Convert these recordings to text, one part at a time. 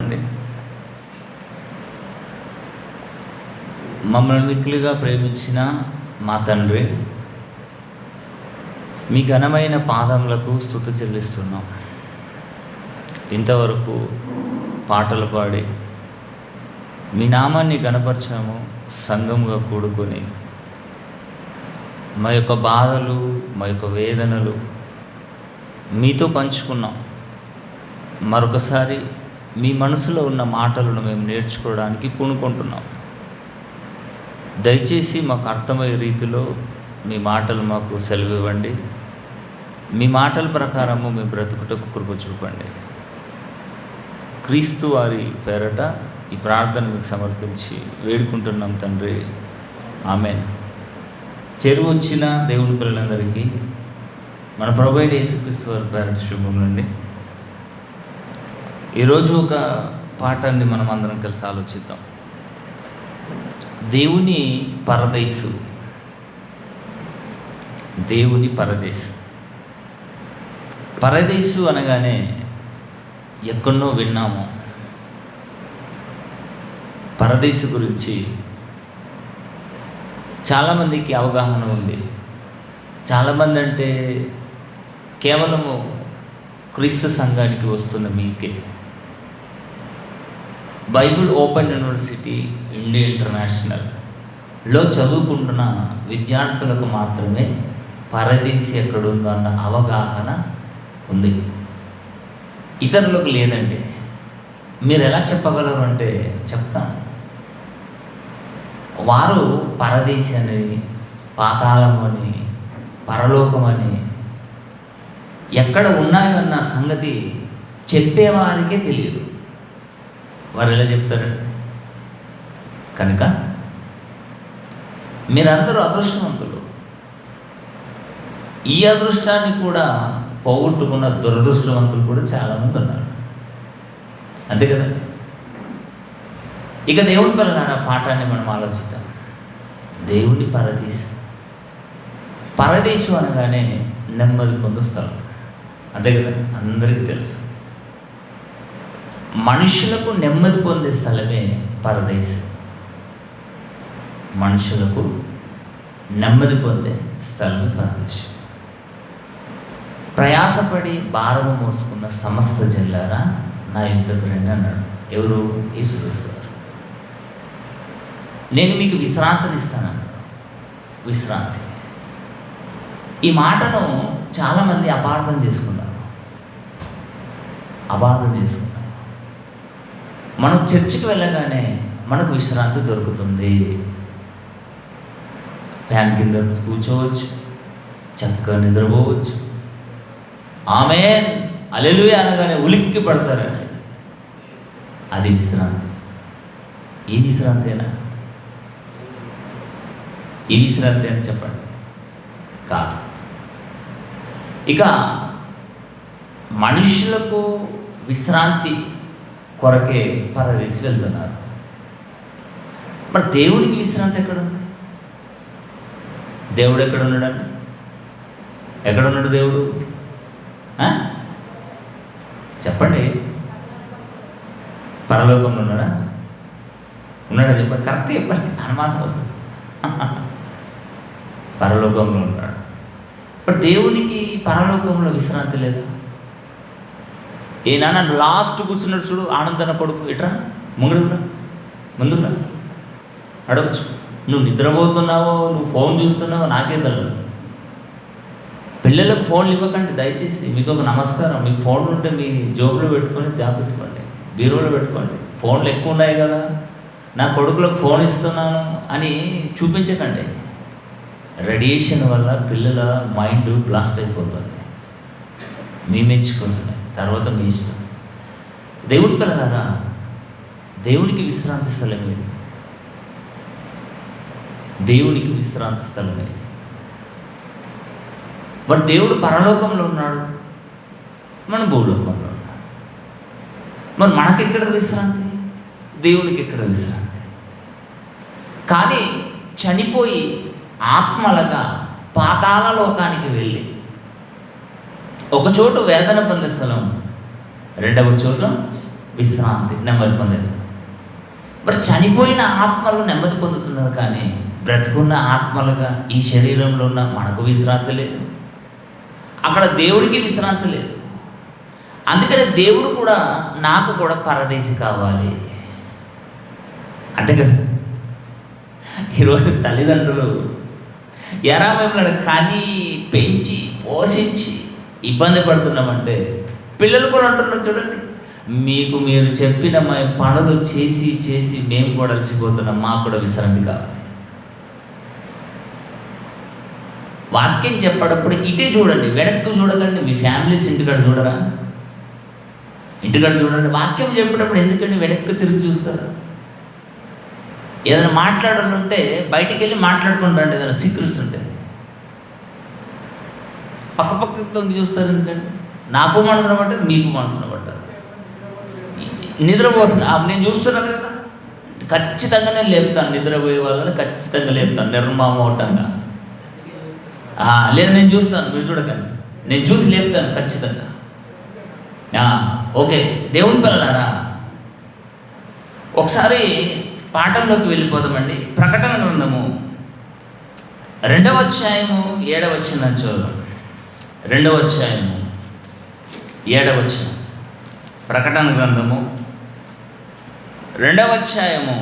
అండి. మమ్మల్ని మిక్కిలిగా ప్రేమించిన మా తండ్రి, మీ ఘనమైన పాదములకు స్తుతి చెల్లిస్తున్నాం. ఇంతవరకు పాటలు పాడి మీ నామాన్ని గణపరిచాము. సంఘముగా కూడుకొని మా యొక్క బాధలు, మా యొక్క వేదనలు మీతో పంచుకున్నాం. మరొకసారి మీ మనసులో ఉన్న మాటలను మేము నేర్చుకోవడానికి పూనుకుంటున్నాం. దయచేసి మాకు అర్థమయ్యే రీతిలో మీ మాటలు మాకు సెలవివ్వండి. మీ మాటల ప్రకారము మేము బ్రతుకుటకు కృప చూపండి. క్రీస్తు వారి పేరట ఈ ప్రార్థన మీకు సమర్పించి వేడుకుంటున్నాం తండ్రి, ఆమేన్. చెరువు వచ్చిన దేవుని పిల్లలందరికీ మన ప్రభువైన యేసుక్రీస్తు వారి పేరట శుభములండి. ఈరోజు ఒక పాఠాన్ని మనం అందరం కలిసి ఆలోచిద్దాం. దేవుని పరదేశు. దేవుని పరదేశు. పరదేశు అనగానే ఎక్కడో విన్నాము. పరదేశు గురించి చాలామందికి అవగాహన ఉంది. చాలామంది అంటే కేవలము క్రీస్తు సంఘానికి వస్తున్న మీకే. బైబిల్ ఓపెన్ యూనివర్సిటీ ఇండియా ఇంటర్నేషనల్లో చదువుకుంటున్న విద్యార్థులకు మాత్రమే పరదేశి ఎక్కడుందో అన్న అవగాహన ఉంది, ఇతరులకు లేదండి. మీరు ఎలా చెప్పగలరు అంటే చెప్తాను. వారు పరదేశి అని, పాతాళం అని, పరలోకం అని ఎక్కడ ఉన్నాయో అన్న సంగతి చెప్పేవారికే తెలియదు. వారు ఎలా చెప్తారండి? కనుక మీరందరూ అదృష్టవంతులు. ఈ అదృష్టాన్ని కూడా పోగొట్టుకున్న దురదృష్టవంతులు కూడా చాలామంది ఉన్నారు. అంతే కదండి. ఇక దేవుని పిల్లలారా, పాఠాన్ని మనం ఆలోచిద్దాం. దేవుని పరదేశం. పరదేశం అనగానే నెమ్మది పొందు స్థలం. అంతే కదండి, అందరికీ తెలుసు. మనుషులకు నెమ్మది పొందే స్థలమే పరదేశం. మనుషులకు నెమ్మది పొందే స్థలమే పరదేశం. ప్రయాసపడి భారము మోసుకున్న సమస్త జనులారా నా యుద్ధకు రండి అన్నాడు. ఎవరు? యేసుక్రీస్తు. నేను మీకు విశ్రాంతినిస్తానన్నాడు. విశ్రాంతి. ఈ మాటను చాలామంది అపార్థం చేసుకున్నారు. మనం చర్చికి వెళ్ళగానే మనకు విశ్రాంతి దొరుకుతుంది. ఫ్యాన్ కింద కూర్చోవచ్చు, చక్కగా నిద్రపోవచ్చు. ఆమేన్ హల్లెలూయా అనగానే ఉలిక్కి పడతారని అది విశ్రాంతి. ఈ విశ్రాంతేనా? ఈ విశ్రాంతి అని చెప్పండి. కాదు. ఇక మనుషులకు విశ్రాంతి కొరకే పరదేశి వెళ్తున్నారు. మరి దేవుడికి విశ్రాంతి ఎక్కడుంది? దేవుడు ఎక్కడ ఉన్నాడండి? ఎక్కడున్నాడు దేవుడు? చెప్పండి. పరలోకంలో ఉన్నాడా? ఉన్నాడా? చెప్పండి. కరెక్ట్ చెప్పండి, అనుమానం వద్దు. పరలోకంలో ఉన్నాడు. మరి దేవునికి పరలోకంలో విశ్రాంతి లేదా? ఏ నాన్న లాస్ట్ కూర్చున్నాడు చూడు, ఆనందన కొడుకు, ఇట్రా ముందుకురా అడగచ్చు. నువ్వు నిద్రపోతున్నావో, నువ్వు ఫోన్ చూస్తున్నావో నాకే తెలియదు. పిల్లలకు ఫోన్లు ఇవ్వకండి దయచేసి. మీకు ఒక నమస్కారం. మీకు ఫోన్లు ఉంటే మీ జోబులో పెట్టుకొని దాపెట్టుకోండి, బీరోలో పెట్టుకోండి. ఫోన్లు ఎక్కువ ఉన్నాయి కదా, నా కొడుకులకు ఫోన్ ఇస్తున్నాను అని చూపించకండి. రేడియేషన్ వల్ల పిల్లల మైండ్ బ్లాస్ట్ అయిపోతుంది. మీ మెచ్చుకోసమే, తర్వాత మీ ఇష్టం. దేవుడి పిల్లలారా, దేవునికి విశ్రాంతి స్థలం ఏది? దేవునికి విశ్రాంతి స్థలం ఏది? మరి దేవుడు పరలోకంలో ఉన్నాడు, మన భూలోకంలో ఉన్నాడు. మరి మనకెక్కడ విశ్రాంతి? దేవునికి ఎక్కడ విశ్రాంతి? కానీ చనిపోయి ఆత్మలుగా పాతాళ లోకానికి వెళ్ళి ఒక చోటు వేదన పొందే స్థలం, రెండవ చోట విశ్రాంతి, నెమ్మది పొందచ్చు. మరి చనిపోయిన ఆత్మలు నెమ్మది పొందుతున్నారు, కానీ బ్రతుకున్న ఆత్మలుగా ఈ శరీరంలో ఉన్న మనకు విశ్రాంతి లేదు, అక్కడ దేవుడికి విశ్రాంతి లేదు. అందుకని దేవుడు కూడా నాకు కూడా పరదేశి కావాలి అంతే కదా. ఈరోజు తల్లిదండ్రులు ఎరా మిమ్మల్ని కని పెంచి పోషించి ఇబ్బంది పడుతున్నామంటే పిల్లలు కూడా అంటున్నారు చూడండి, మీకు మీరు చెప్పిన పనులు చేసి చేసి మేము కూడా అలసిపోతున్నాం, మాకు కూడా విశ్రాంతి కావాలి. వాక్యం చెప్పేటప్పుడు ఇటే చూడండి, వెనక్కి చూడకండి. మీ ఫ్యామిలీస్ ఇంటికాడ చూడరా? ఇంటికాడ చూడండి. వాక్యం చెప్పేటప్పుడు ఎందుకండి వెనక్కి తిరిగి చూస్తారు? ఏదైనా మాట్లాడాలంటే బయటికి వెళ్ళి మాట్లాడుకుంటారండి. ఏదైనా సీక్రెట్స్ ఉంటే పక్కతో చూస్తారు. ఎందుకంటే నాకు మనసున పడ్డది, మీకు మనసున పడ్డది. నిద్రపోతున్నా నేను చూస్తున్నాను కదా, ఖచ్చితంగా నేను లేపుతాను. నిద్రపోయే వాళ్ళని ఖచ్చితంగా లేపుతాను నిర్మమోటంగా. లేదు నేను చూస్తాను, మీరు చూడకండి, నేను చూసి లేపుతాను ఖచ్చితంగా. ఓకే, దేవుని పిల్లలారా, ఒకసారి పాఠంలోకి వెళ్ళిపోదామండి. ప్రకటన గ్రంథము 2వ అధ్యాయము 7వ వచనం చూద్దాం. 2వ అధ్యాయము 7వ వచనం. ప్రకటన గ్రంథము 2వ అధ్యాయము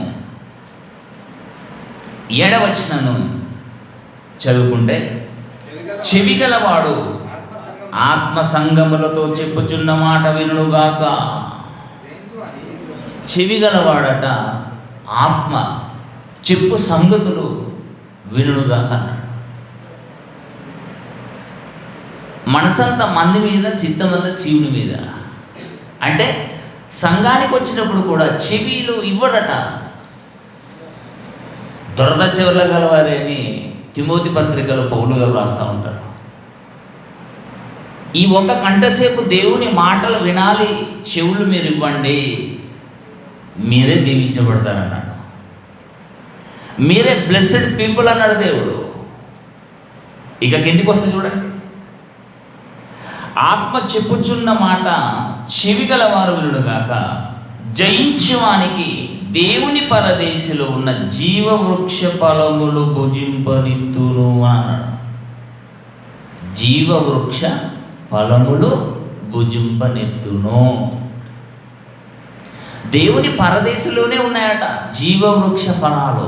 7వ వచనము చదువుకుంటే, చెవిగలవాడు ఆత్మ సంగములతో చెప్పుచున్న మాట వినుగాక. చెవిగలవాడట ఆత్మ చెప్పు సంగతులు వినుగాక అన్నాడు. మనసంతా మంది మీద, చిత్తమంతా శివుని మీద. అంటే సంఘానికి వచ్చినప్పుడు కూడా చెవిలు ఇవ్వడట. దురద చెవుల గలవారే అని తిమోతి పత్రికలో పౌలు గారు రాస్తూ ఉంటారు. ఈ ఒక గంటసేపు దేవుని మాటలు వినాలి, చెవులు మీరు ఇవ్వండి, మీరే దీవించబడతారన్నాడు. మీరే బ్లెస్డ్ పీపుల్ అన్నాడు దేవుడు. ఇక కిందికి వస్తే చూడండి, ఆత్మ చెప్పుచున్న మాట చెవిగలవారు వినుగాక. జయించువానికి దేవుని పరదేశిలో ఉన్న జీవవృక్ష ఫలములు భుజింపనిత్తును అన్నాడు. జీవవృక్ష ఫలములు భుజింపనెత్తును. దేవుని పరదేశంలోనే ఉన్నాయట జీవవృక్ష ఫలాలు.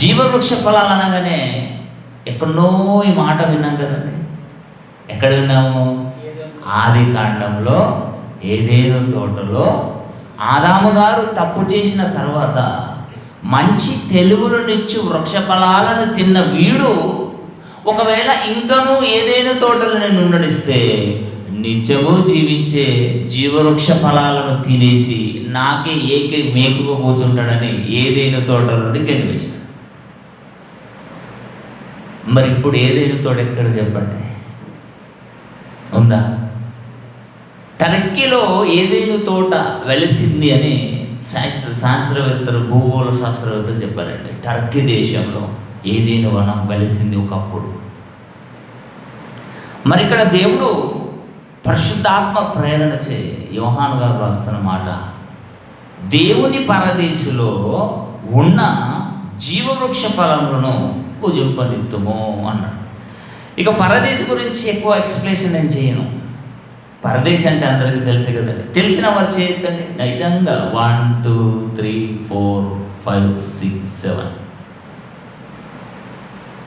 జీవవృక్ష ఫలాలు అనగానే ఎక్కడో ఈ మాట విన్నాం కదండి. ఎక్కడ విన్నాము? ఆది కాండంలో ఏదేను తోటలో ఆదాము గారు తప్పు చేసిన తర్వాత మంచి తెలివులనిచ్చు వృక్ష ఫలాలను తిన్న వీడు ఒకవేళ ఇంకనూ ఏదేను తోటలు నేను ఉండనిస్తే నిత్యము జీవించే జీవవృక్ష ఫలాలను తినేసి నాకే ఏకే మేకుగా కూర్చుంటాడని ఏదేను తోటల నుండి గెలివేశాడు. మరి ఇప్పుడు ఏదేను తోట ఎక్కడ చెప్పండి, ఉందా? టర్కీలో ఏదేను తోట వెలిసింది అని శాస్త్రవేత్తలు, భూగోళ శాస్త్రవేత్తలు చెప్పారండి. టర్కీ దేశంలో ఏదేను వనం వెలిసింది ఒకప్పుడు. మరి ఇక్కడ దేవుడు పరిశుద్ధాత్మ ప్రేరణ చే యోహాను గారు రాస్తున్న మాట, దేవుని పరదేశులో ఉన్న జీవవృక్ష ఫలములను భుజింపనిత్తుము అన్నాడు. ఇక పరదేశి గురించి ఎక్కువ ఎక్స్ప్లెనేషన్ నేను చేయను. పరదేశి అంటే అందరికీ తెలుసు కదండి. తెలిసిన వారు చేయొద్దండి. నిజంగా 1 2 3 4 5 6 7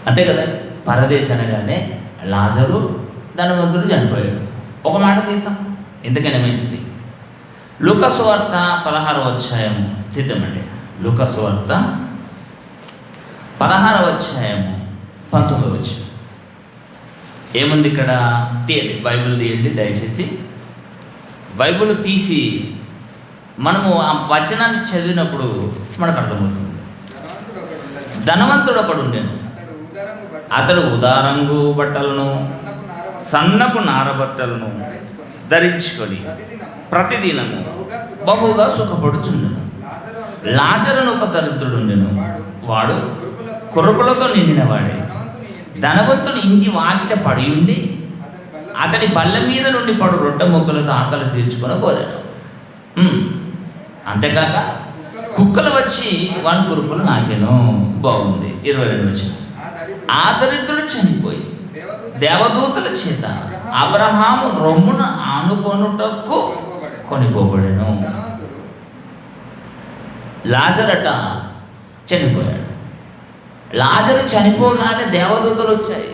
అంతే కదండి. పరదేశి అనగానే లాజరు ధనవంతుడు చనిపోయాడు. ఒక మాట తీద్దాం, ఎందుకైనా మంచిది. లూకా సువార్త 16వ అధ్యాయం తీద్దామండి. లూకా సువార్త 16వ అధ్యాయం 19వ వచనం ఏముంది ఇక్కడ? తీయండి, బైబిల్ తీయండి దయచేసి. బైబిల్ తీసి మనము ఆ వచనాన్ని చదివినప్పుడు మనకు అర్థమవుతుంది. ధనవంతుడు ఒకడు ఉండెను, అతడు ఉదారంగు బట్టలను, సన్నపు నారబట్టలను ధరించుకొని ప్రతిదినము బహుగా సుఖపడుచుండెను. లాజరును ఒక దరిద్రుడు ఉండెను, వాడు కురుపులతో నిండినవాడే. ధనవంతుని ఇంటి వాకిట పడి ఉండి అతడి బల్ల మీద నుండి పడు రొట్టె ముక్కలతో ఆకలి తీర్చుకొని పోయాడు. అంతేకాక కుక్కలు వచ్చి వాని కురుపులు నాకెను. బాగుంది. 22 వచ్చిన ఆ దరిద్రుడు చనిపోయి దేవదూతల చేత అబ్రహాము రొమ్మున ఆనుకొనుటకు కొనిపోబడెను. లాజరట చనిపోయాడు. లాజరు చనిపోగానే దేవదూతలు వచ్చాయి.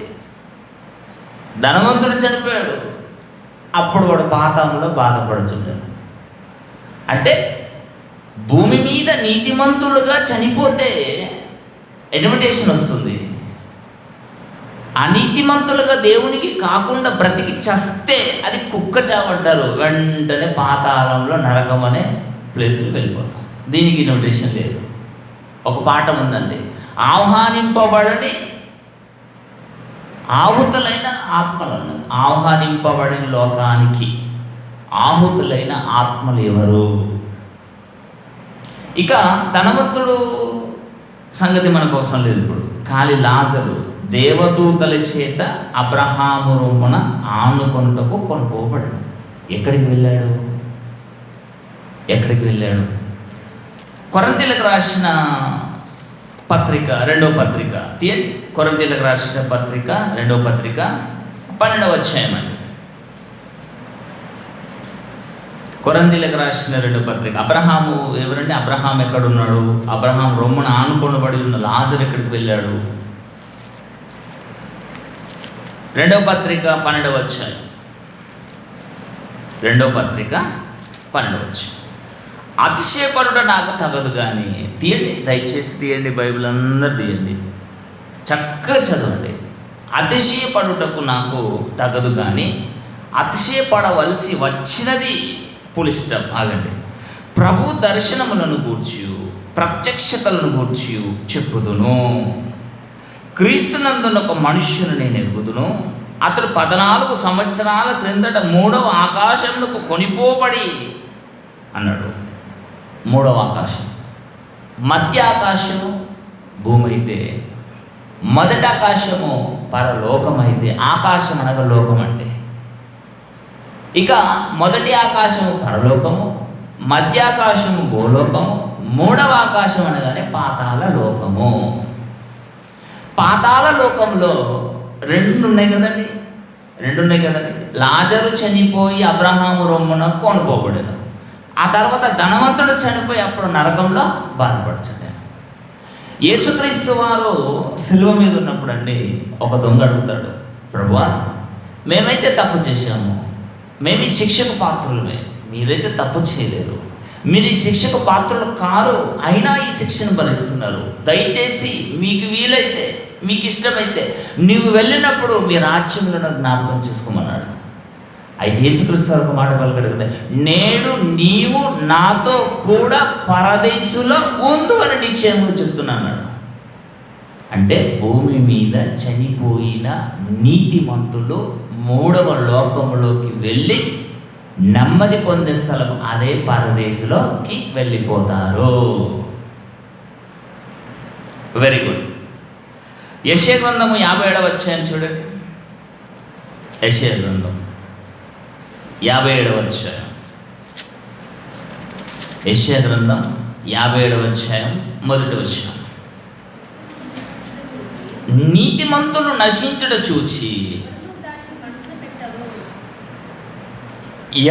ధనవంతుడు చనిపోయాడు. అప్పుడు వాడు పాతాళంలో బాధపడుచున్నాడు. అంటే భూమి మీద నీతిమంతులుగా చనిపోతే ఇన్విటేషన్ వస్తుంది. అనీతిమంతులుగా దేవునికి కాకుండా బ్రతికి చస్తే అది కుక్క చావంటారు. వెంటనే పాతాళంలో నరకం అనే ప్లేస్కి వెళ్ళిపోతాం. దీనికి ఇన్విటేషన్ లేదు. ఒక పాఠం ఉందండి, ఆహ్వానింపబడని ఆహుతులైన ఆత్మలు అన్నది. ఆహ్వానింపబడని లోకానికి ఆహుతులైన ఆత్మలు ఎవరు? ఇక ధనవంతుడు సంగతి మనకు అవసరం లేదు. ఇప్పుడు ఖాళీ లాజరు దేవదూతల చేత అబ్రహాము రొమ్మున ఆనుకొనుటకు కొనుకోబడను. ఎక్కడికి వెళ్ళాడు? కొరింథీయులకు రాసిన పత్రిక, 2వ పత్రిక తీయండి. కొరింథీయులకు రాసిన పత్రిక 2వ పత్రిక 12వ అధ్యాయం అండి. కొరింథీయులకు రాసిన 2వ పత్రిక. అబ్రహాము ఎవరండి? అబ్రహాం ఎక్కడున్నాడు? అబ్రహాం రొమ్మున ఆనుకొనబడి ఉన్న లాజరు ఎక్కడికి వెళ్ళాడు? 2వ పత్రిక 12వ అధ్యాయం. 2వ పత్రిక 12వ అధ్యాయం. అతిశయపడుట నాకు తగదు కానీ, తీయండి దయచేసి తీయండి, బైబిల్ అందరు తీయండి, చక్కగా చదవండి. అతిశయపడుటకు నాకు తగదు కానీ అతిశయపడవలసి వచ్చినది పులిష్టం. ఆగండి. ప్రభు దర్శనములను గూర్చి ప్రత్యక్షతలను గూర్చి చెప్పుదును. క్రీస్తునందున ఒక మనుష్యుని నేను ఎరుగుదును. అతడు 14 సంవత్సరాల క్రిందట 3వ ఆకాశమునకు కొనిపోబడి అన్నాడు. 3వ ఆకాశం, మధ్య ఆకాశము భూమి అయితే, మొదటి ఆకాశము పరలోకమైతే, ఆకాశం అనగా లోకం అంటే, ఇక మొదటి ఆకాశము పరలోకము, మధ్య ఆకాశము భూలోకము, 3వ ఆకాశం అనగానే పాతాళ లోకము. పాతాళ లోకంలో 2 ఉన్నాయి కదండి. లాజరు చనిపోయి అబ్రహాము రొమ్మున కొనుకోబడాడు. ఆ తర్వాత ధనవంతుడు చనిపోయి అప్పుడు నరకంలో బాధపడుచున్నాడు. యేసుక్రీస్తు వారు సిలువ మీద ఉన్నప్పుడు అండి ఒక దొంగ అడుగుతాడు, ప్రభువా, మేమైతే తప్పు చేశాము, మేము ఈ శిక్షకు పాత్రులమే, మీరైతే తప్పు చేయలేరు, మీరు ఈ శిక్షకు పాత్రులు కారు, అయినా ఈ శిక్షను భరిస్తున్నారు, దయచేసి మీకు వీలైతే, మీకు ఇష్టమైతే నీవు వెళ్ళినప్పుడు మీ రాజ్యంలో జ్ఞాపకం చేసుకోమన్నాడు. అయితే యేసుక్రీస్తు ఒక మాట పలికాడు కదా, నేడు నీవు నాతో కూడా పరదేశులో ఉండు అని నిశ్చయముగా చెప్తున్నాడు. అంటే భూమి మీద చనిపోయిన నీతిమంతులు 3వ లోకములోకి వెళ్ళి నెమ్మది పొందే స్థలం అదే పరదేశులోకి వెళ్ళిపోతారు. Very good. యెషయా గ్రంథము 57వ అధ్యాయం చూడండి. యెషయా గ్రంథం 57వ అధ్యాయం. యెషయా గ్రంథం 57వ అధ్యాయం 1వ వచనం. నీతిమంతులు నశించుట చూచి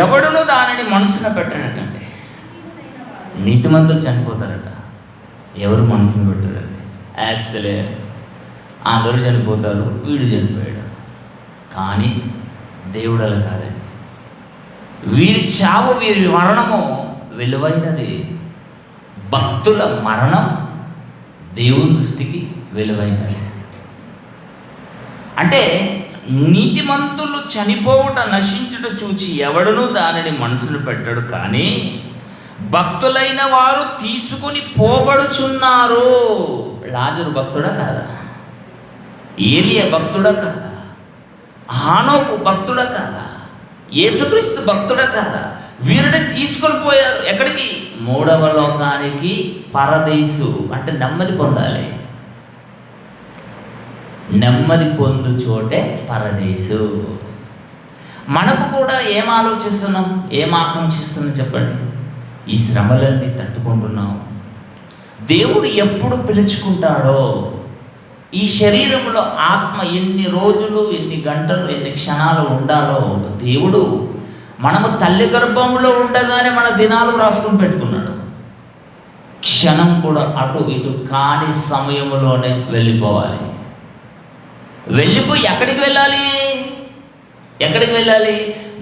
ఎవడును దానిని మనసున పెట్టనటండి. నీతిమంతులు చనిపోతారట, ఎవరు మనసును పెట్టారండి. యాక్చువల్లీ అందరూ చనిపోతారు, వీడు చనిపోయాడు. కానీ దేవుడు అలా కాదండి. వీడి చావు, వీరి మరణము విలువైనది. భక్తుల మరణం దేవుని దృష్టికి విలువైనది. అంటే నీతిమంతులు చనిపోవుట నశించుట చూచి ఎవడునూ దానిని మనసును పెట్టడు, కానీ భక్తులైన వారు తీసుకుని పోబడుచున్నారు. లాజరు భక్తుడా కాదా? ఏలియా భక్తుడా కాదా? హానోకు భక్తుడా కాదా? యేసుక్రీస్తు భక్తుడా కాదా? వీరిని తీసుకొని పోయారు. ఎక్కడికి? 3వ లోకానికి, పరదేశు. అంటే నెమ్మది పొందాలి. నెమ్మది పొందు చోటే పరదేశు. మనకు కూడా ఏం ఆలోచిస్తున్నాం, ఏం ఆకాంక్షిస్తున్నాం చెప్పండి? ఈ శ్రమలన్నీ తట్టుకుంటున్నాం. దేవుడు ఎప్పుడు పిలుచుకుంటాడో, ఈ శరీరంలో ఆత్మ ఎన్ని రోజులు, ఎన్ని గంటలు, ఎన్ని క్షణాలు ఉండాలో దేవుడు మనము తల్లి గర్భంలో ఉండగానే మన దినాలు రాసుకుని పెట్టుకున్నాడు. క్షణం కూడా అటు ఇటు కాని సమయంలోనే వెళ్ళిపోవాలి. వెళ్ళిపోయి ఎక్కడికి వెళ్ళాలి? ఎక్కడికి వెళ్ళాలి?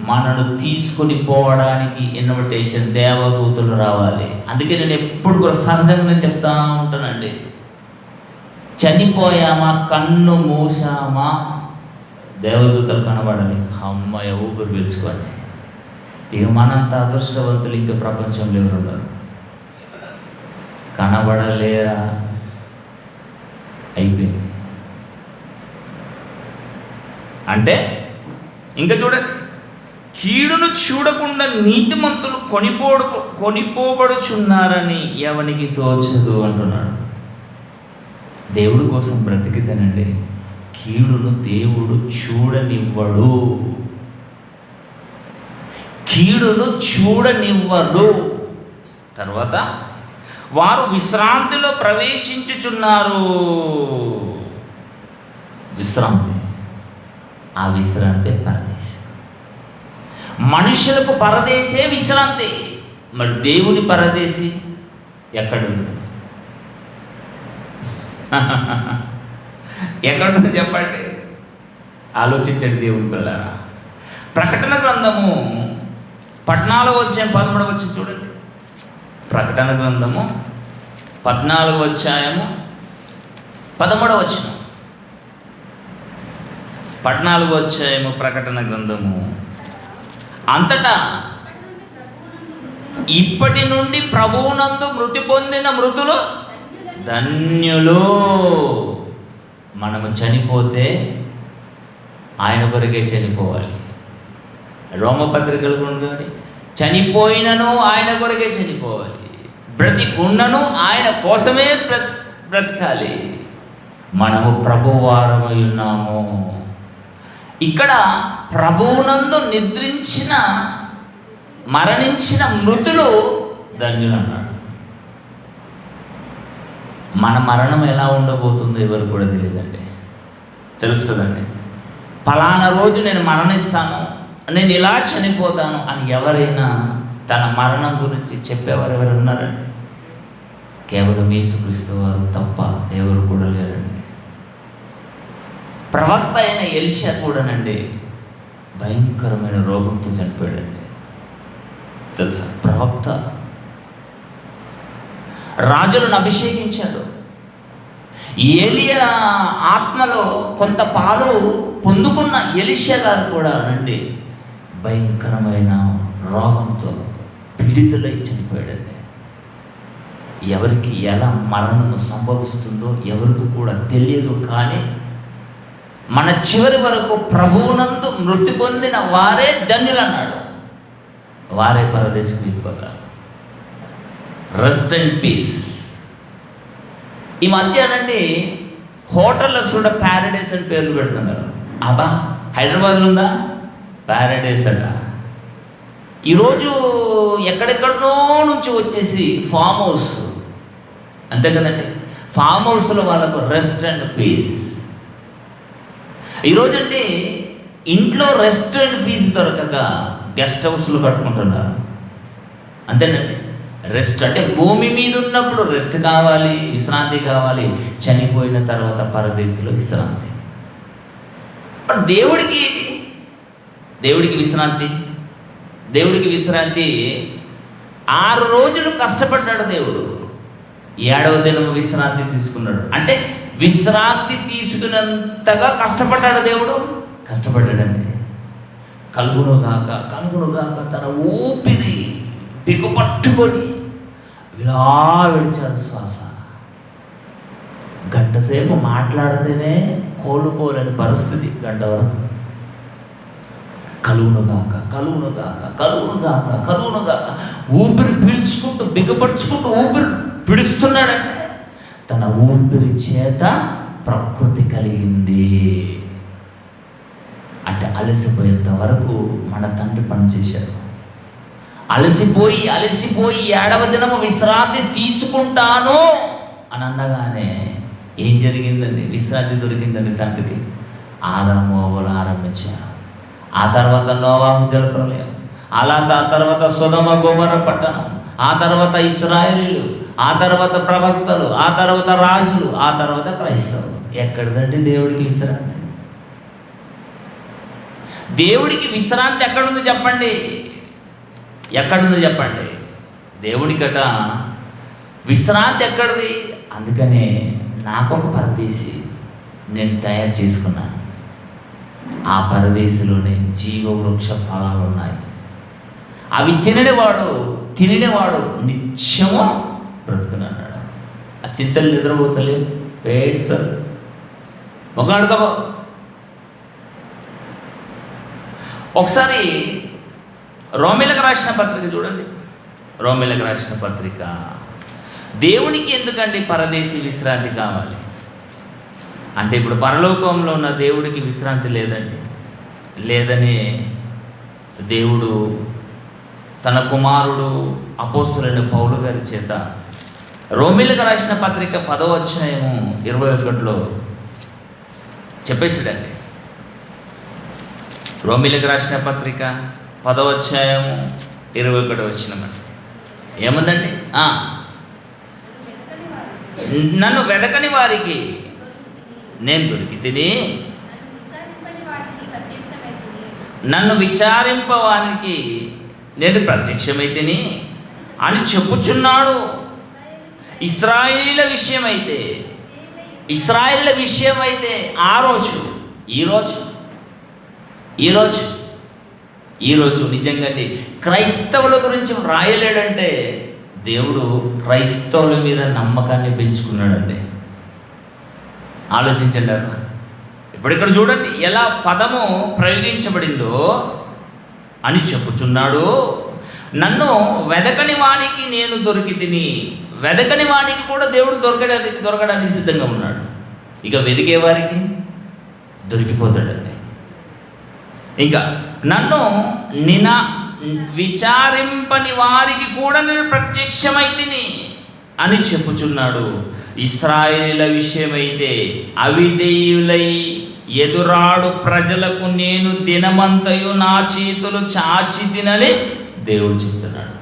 మనను తీసుకొని పోవడానికి ఇన్విటేషన్, దేవదూతలు రావాలి. అందుకే నేను ఎప్పుడు కూడా సహజంగానే చెప్తా ఉంటానండి, చనిపోయామా, కన్ను మూసామా, దేవదూతలు కనబడాలి. అమ్మయ్య, ఊపిరి పీల్చుకోండి. ఇక మనంత అదృష్టవంతులు ఇంకా ప్రపంచంలో ఎవరున్నారు? కనబడలేరా? అయిపోయింది. అంటే ఇంకా చూడండి, కీడును చూడకుండా నీతిమంతులు కొనిపోబడుచున్నారని ఎవనికి తోచదు అంటున్నాడు. దేవుడి కోసం బ్రతికితేనండి కీడును దేవుడు చూడనివ్వడు. కీడును చూడనివ్వడు. తర్వాత వారు విశ్రాంతిలో ప్రవేశించుచున్నారు. విశ్రాంతి, ఆ విశ్రాంతి పరదేశం. మనుషులకు పరదేశే విశ్రాంతి. మరి దేవుని పరదేశి ఎక్కడుంది? ఎక్కడుంది చెప్పండి? ఆలోచించండి దేవుని పిల్లరా. ప్రకటన గ్రంథము 14వ అధ్యాయం 13వ వచనం చూడండి. ప్రకటన గ్రంథము 14వ అధ్యాయము 13వ వచనం. 14వ అధ్యాయము ప్రకటన గ్రంథము. అంతటా ఇప్పటి నుండి ప్రభువునందు మృతి పొందిన మృతులు ధన్యులు. మనము చనిపోతే ఆయన కొరకే చనిపోవాలి. రోమపత్రికలు కానీ చనిపోయినను ఆయన కొరకే చనిపోవాలి, బ్రతికున్నను ఆయన కోసమే బ్రతకాలి. మనము ప్రభువారమై ఉన్నాము. ఇక్కడ ప్రభువునందు నిద్రించిన, మరణించిన మృతులు ధన్యులు అన్నాడు. మన మరణం ఎలా ఉండబోతుందో ఎవరు కూడా తెలియదండి. తెలుస్తుందండి. ఫలానా రోజు నేను మరణిస్తాను, నేను ఇలా చనిపోతాను అని ఎవరైనా తన మరణం గురించి చెప్పేవారు ఎవరు ఉన్నారండి? కేవలం యేసుక్రీస్తు వారు తప్ప ఎవరు కూడా లేరండి. ప్రవక్త అయిన ఎలీషా కూడానండి భయంకరమైన రోగంతో చనిపోయాడండి. తెలుసా? ప్రవక్త రాజులను అభిషేకించాడు. ఏలియా ఆత్మలో కొంత పాలు పొందుకున్న ఎలీషా గారు కూడా అండి భయంకరమైన రోగంతో పీడితులై చనిపోయాడండి. ఎవరికి ఎలా మరణం సంభవిస్తుందో ఎవరికి కూడా తెలియదు. కానీ మన చివరి వరకు ప్రభువునందు మృతి పొందిన వారే ధన్యులు అన్నాడు. వారే పరదేశం వెళ్ళిపోతారు. Rest and peace. ఈ మధ్యనండి హోటల్లో కూడా ప్యారడైస్ అని పేర్లు పెడుతున్నారు. అబ్బా, హైదరాబాద్లో ఉందా ప్యారడైస్ అట. ఈరోజు ఎక్కడెక్కడో నుంచి వచ్చేసి ఫామ్ హౌస్, అంతే కదండి, ఫామ్ హౌస్లో వాళ్ళకు రెస్ట్ అండ్ పీస్. ఈరోజండి ఇంట్లో రెస్ట్ అండ్ పీస్ దొరకక గెస్ట్ హౌస్లు కట్టుకుంటున్నారు. అంతేనండి. రెస్ట్ అంటే భూమి మీద ఉన్నప్పుడు రెస్ట్ కావాలి, విశ్రాంతి కావాలి. చనిపోయిన తర్వాత పరదేశంలో విశ్రాంతి. బట్ దేవుడికి ఏంటి? దేవుడికి విశ్రాంతి. దేవుడికి విశ్రాంతి 6 రోజులు కష్టపడ్డాడు దేవుడు, 7వ దినం విశ్రాంతి తీసుకున్నాడు. అంటే విశ్రాంతి తీసుకున్నంతగా కష్టపడ్డాడు దేవుడు. కష్టపడ్డాడండి. కలుగునుగాక తన ఊపిరి బిగుపట్టుకొని ఇలా విడిచాడు శ్వాస. గంట సేపు మాట్లాడితేనే కోలుకోలేని పరిస్థితి. గంట వరకు కలుగునుగాక ఊపిరి పీల్చుకుంటూ బిగపరుచుకుంటూ ఊపిరి పిడుస్తున్నాడంటే తన ఊపిరి చేత ప్రకృతి కలిగింది. అంటే అలసిపోయేంత వరకు మన తండ్రి పనిచేశాడు. అలసిపోయి 7వ దినము విశ్రాంతి తీసుకుంటాను అని అనగానే ఏం జరిగిందండి? విశ్రాంతి దొరికిందండి తండ్రికి. ఆదాము అవ్వలు ఆరంభించారు. ఆ తర్వాత నోవాహు జలప్రలయం, ఆ తర్వాత సొదొమ గొమొర్రా పట్టణం, ఆ తర్వాత ఇశ్రాయేలీయులు, ఆ తర్వాత ప్రవక్తలు, ఆ తర్వాత రాజులు, ఆ తర్వాత క్రైస్తవులు. ఎక్కడిదండి దేవుడికి విశ్రాంతి? దేవుడికి విశ్రాంతి ఎక్కడుంది చెప్పండి? ఎక్కడుంది చెప్పండి? దేవుడికట విశ్రాంతి ఎక్కడిది? అందుకనే నాకొక పరదేశి నేను తయారు చేసుకున్నాను. ఆ పరదేశిలోనే జీవవృక్ష ఫలాలు ఉన్నాయి. అవి తినినవాడు నిత్యము బ్రతుకునన్నాడు. ఆ చింతలు నిద్రపోతలేవు. వెయిట్ సార్ ఒక అడగబో. ఒకసారి రోమీలకు రాసిన పత్రిక చూడండి. రోమీలకు రాసిన పత్రిక. దేవునికి ఎందుకండి పరదేశి విశ్రాంతి కావాలి అంటే, ఇప్పుడు పరలోకంలో ఉన్న దేవుడికి విశ్రాంతి లేదని దేవుడు తన కుమారుడు అపోస్తులైన పౌలు గారి చేత రోమీలకు రాసిన పత్రిక 10వ అధ్యాయము 21లో చెప్పేసాడండి. రోమీలకు రాసిన పత్రిక 10వ అధ్యాయము 21వ వచనం ఏముందండి? నన్ను వెదకని వారికి నేను దొరికితిని, నన్ను విచారింపవానికి నేను ప్రత్యక్షమైతిని అని చెప్పుచున్నాడు. ఇశ్రాయేలీయుల విషయమైతే ఆ రోజు ఈరోజు నిజంగా క్రైస్తవుల గురించి రాయలేడంటే దేవుడు క్రైస్తవుల మీద నమ్మకాన్ని పెంచుకున్నాడండి. ఆలోచించండి. ఇప్పుడు ఇక్కడ చూడండి ఎలా పదము ప్రయోగించబడిందో. అని చెప్పుచున్నాడు, నన్ను వెదకని వానికి నేను దొరికితిని. వెదకని వానికి కూడా దేవుడు దొరకడానికి సిద్ధంగా ఉన్నాడు. ఇక వెదికే వారికి దొరికిపోతాడండి. ఇంకా నన్ను విచారింపని వారికి కూడా నేను ప్రత్యక్షమైతిని అని చెప్పుచున్నాడు. ఇశ్రాయేలీయుల విషయమైతే అవిధేయులై ఎదురాడు ప్రజలకు నేను దినమంతయు నా చేతులు చాచి తినని దేవుడు చెప్తున్నాడు.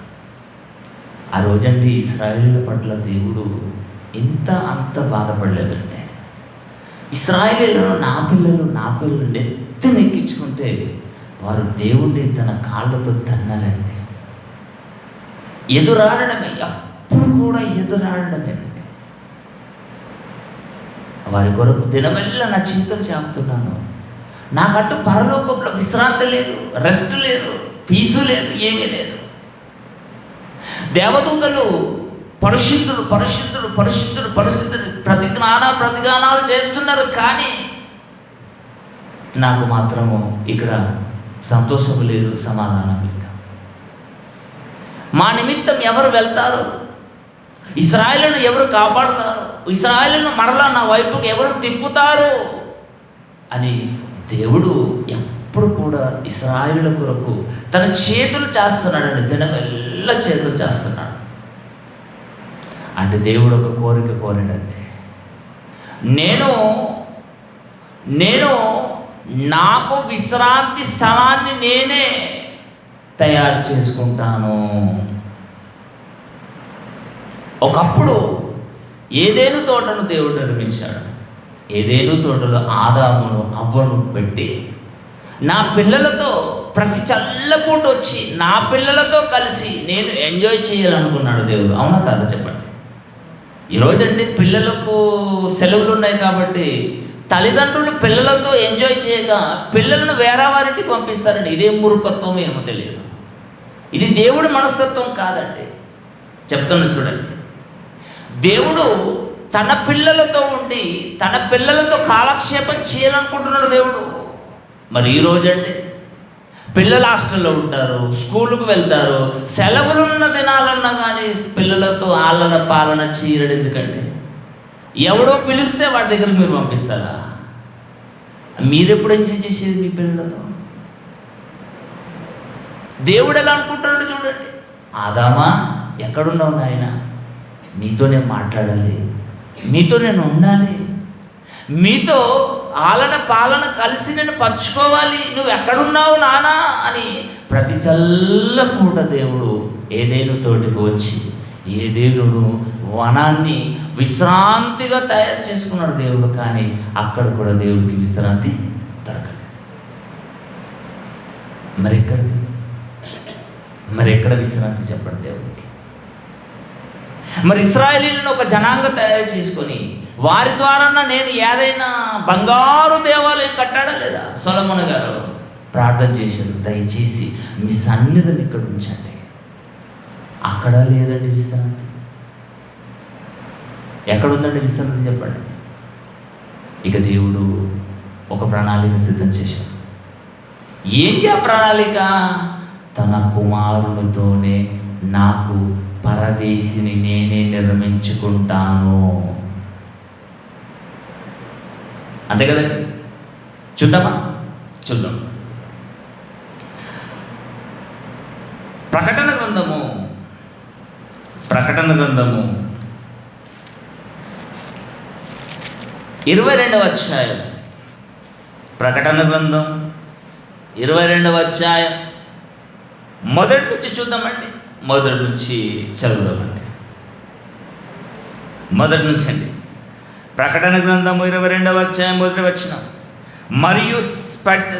ఆ రోజండి ఇశ్రాయేలీయుల పట్ల దేవుడు అంత బాధపడలేదండి. ఇశ్రాయేలీయులను నా పిల్లలు నెత్తినెక్కించుకుంటే వారు దేవుణ్ణి తన కాళ్ళతో తన్నారండి. ఎదురాడడమే, అప్పుడు కూడా ఎదురాడడమే. వారి కొరకు దినమెల్లా నా చేతులు చాపుతున్నాను. నాకంటూ పరలోకంలో విశ్రాంతి లేదు, రెస్ట్ లేదు, పీసు లేదు, ఏమీ లేదు. దేవదూతలు పరిశుద్ధుడు ప్రతిజ్ఞానాలు చేస్తున్నారు, కానీ నాకు మాత్రము ఇక్కడ సంతోషం లేదు, సమాధానం లేదు. మా నిమిత్తం ఎవరు వెళ్తారు? ఇశ్రాయేలును ఎవరు కాపాడుతారు? ఇశ్రాయేలును మరలా నా వైపుకి ఎవరు తిప్పుతారు అని దేవుడు ఎప్పుడు కూడా ఇశ్రాయేలుల కొరకు తన చేతులు చేస్తున్నాడండి. దినమెల్లా చేతులు చేస్తున్నాడు. అంటే దేవుడు ఒక కోరిక కోరాడండి. నేను నాకు విశ్రాంతి స్థలాన్ని నేనే తయారు చేసుకుంటాను. ఒకప్పుడు ఏదేను తోటను దేవుడు నిర్మించాడు. ఏదేను తోటలో ఆదామును అవ్వను పెట్టి నా పిల్లలతో ప్రతి చల్లపూట వచ్చి నా పిల్లలతో కలిసి నేను ఎంజాయ్ చేయాలనుకున్నాడు దేవుడు. అవునా కాదా చెప్పండి? ఈరోజండి పిల్లలకు సెలవులు ఉన్నాయి కాబట్టి తల్లిదండ్రులు పిల్లలతో ఎంజాయ్ చేయక పిల్లలను వేరే వారింటికి పంపిస్తారండి. ఇదేం మూర్ఖత్వం ఏమో తెలియదు. ఇది దేవుడి మనస్తత్వం కాదండి. చెప్తున్నా చూడండి. దేవుడు తన పిల్లలతో ఉండి తన పిల్లలతో కాలక్షేపం చేయాలనుకుంటున్నాడు దేవుడు. మరి ఈరోజండి పిల్లలు హాస్టల్లో ఉంటారు, స్కూలుకు వెళ్తారు, సెలవులున్న దినాలన్నా కానీ పిల్లలతో ఆలన పాలన చేయడం ఎందుకండి? ఎవడో పిలిస్తే వాడి దగ్గరికి మీరు పంపిస్తారా? మీరెప్పుడు ఎంజాయ్ చేసేది మీ పిల్లలతో? దేవుడు ఎలా అనుకుంటున్నాడు చూడండి. ఆదామా ఎక్కడున్నావు నాయన? నీతో నేను మాట్లాడాలి, మీతో నేను ఉండాలి, మీతో ఆలన పాలన కలిసి నేను పంచుకోవాలి, నువ్వు ఎక్కడున్నావు నానా అని ప్రతి చల్ల పూట దేవుడు ఏదేను తోటికి వచ్చి ఏదేనుడు వనాన్ని విశ్రాంతిగా తయారు చేసుకున్నాడు దేవుడు. కానీ అక్కడ కూడా దేవుడికి విశ్రాంతి దొరకలేదు. మరి ఎక్కడ విశ్రాంతి చెప్పండి దేవుడికి? మరి ఇశ్రాయేలీయులను ఒక జనాంగం తయారు చేసుకొని వారి ద్వారా నేను ఏదైనా బంగారు దేవాలయం కట్టాడా లేదా? సొలొమోను గారు ప్రార్థన చేశారు, దయచేసి మీ సన్నిధిని ఇక్కడ ఉంచండి. అక్కడ లేదండి విశ్రాంతి. ఎక్కడుందండి విశ్రాంతి చెప్పండి? ఇక దేవుడు ఒక ప్రణాళిక సిద్ధం చేశాడు. ఏంటి ఆ ప్రణాళిక? తన కుమారునితోనే నాకు పరదేశిని నేనే నిర్మించుకుంటాను. అంతే కదండి. చూద్దాం. ప్రకటన గ్రంథము 22వ అధ్యాయం. ప్రకటన గ్రంథం 22వ అధ్యాయం మొదటి నుంచి చూద్దామండి. మొదటి నుంచి చదువుదామండి. మొదటి నుంచి అండి. ప్రకటన గ్రంథము 22వ అధ్యాయం మొదటి వచనం. మరియు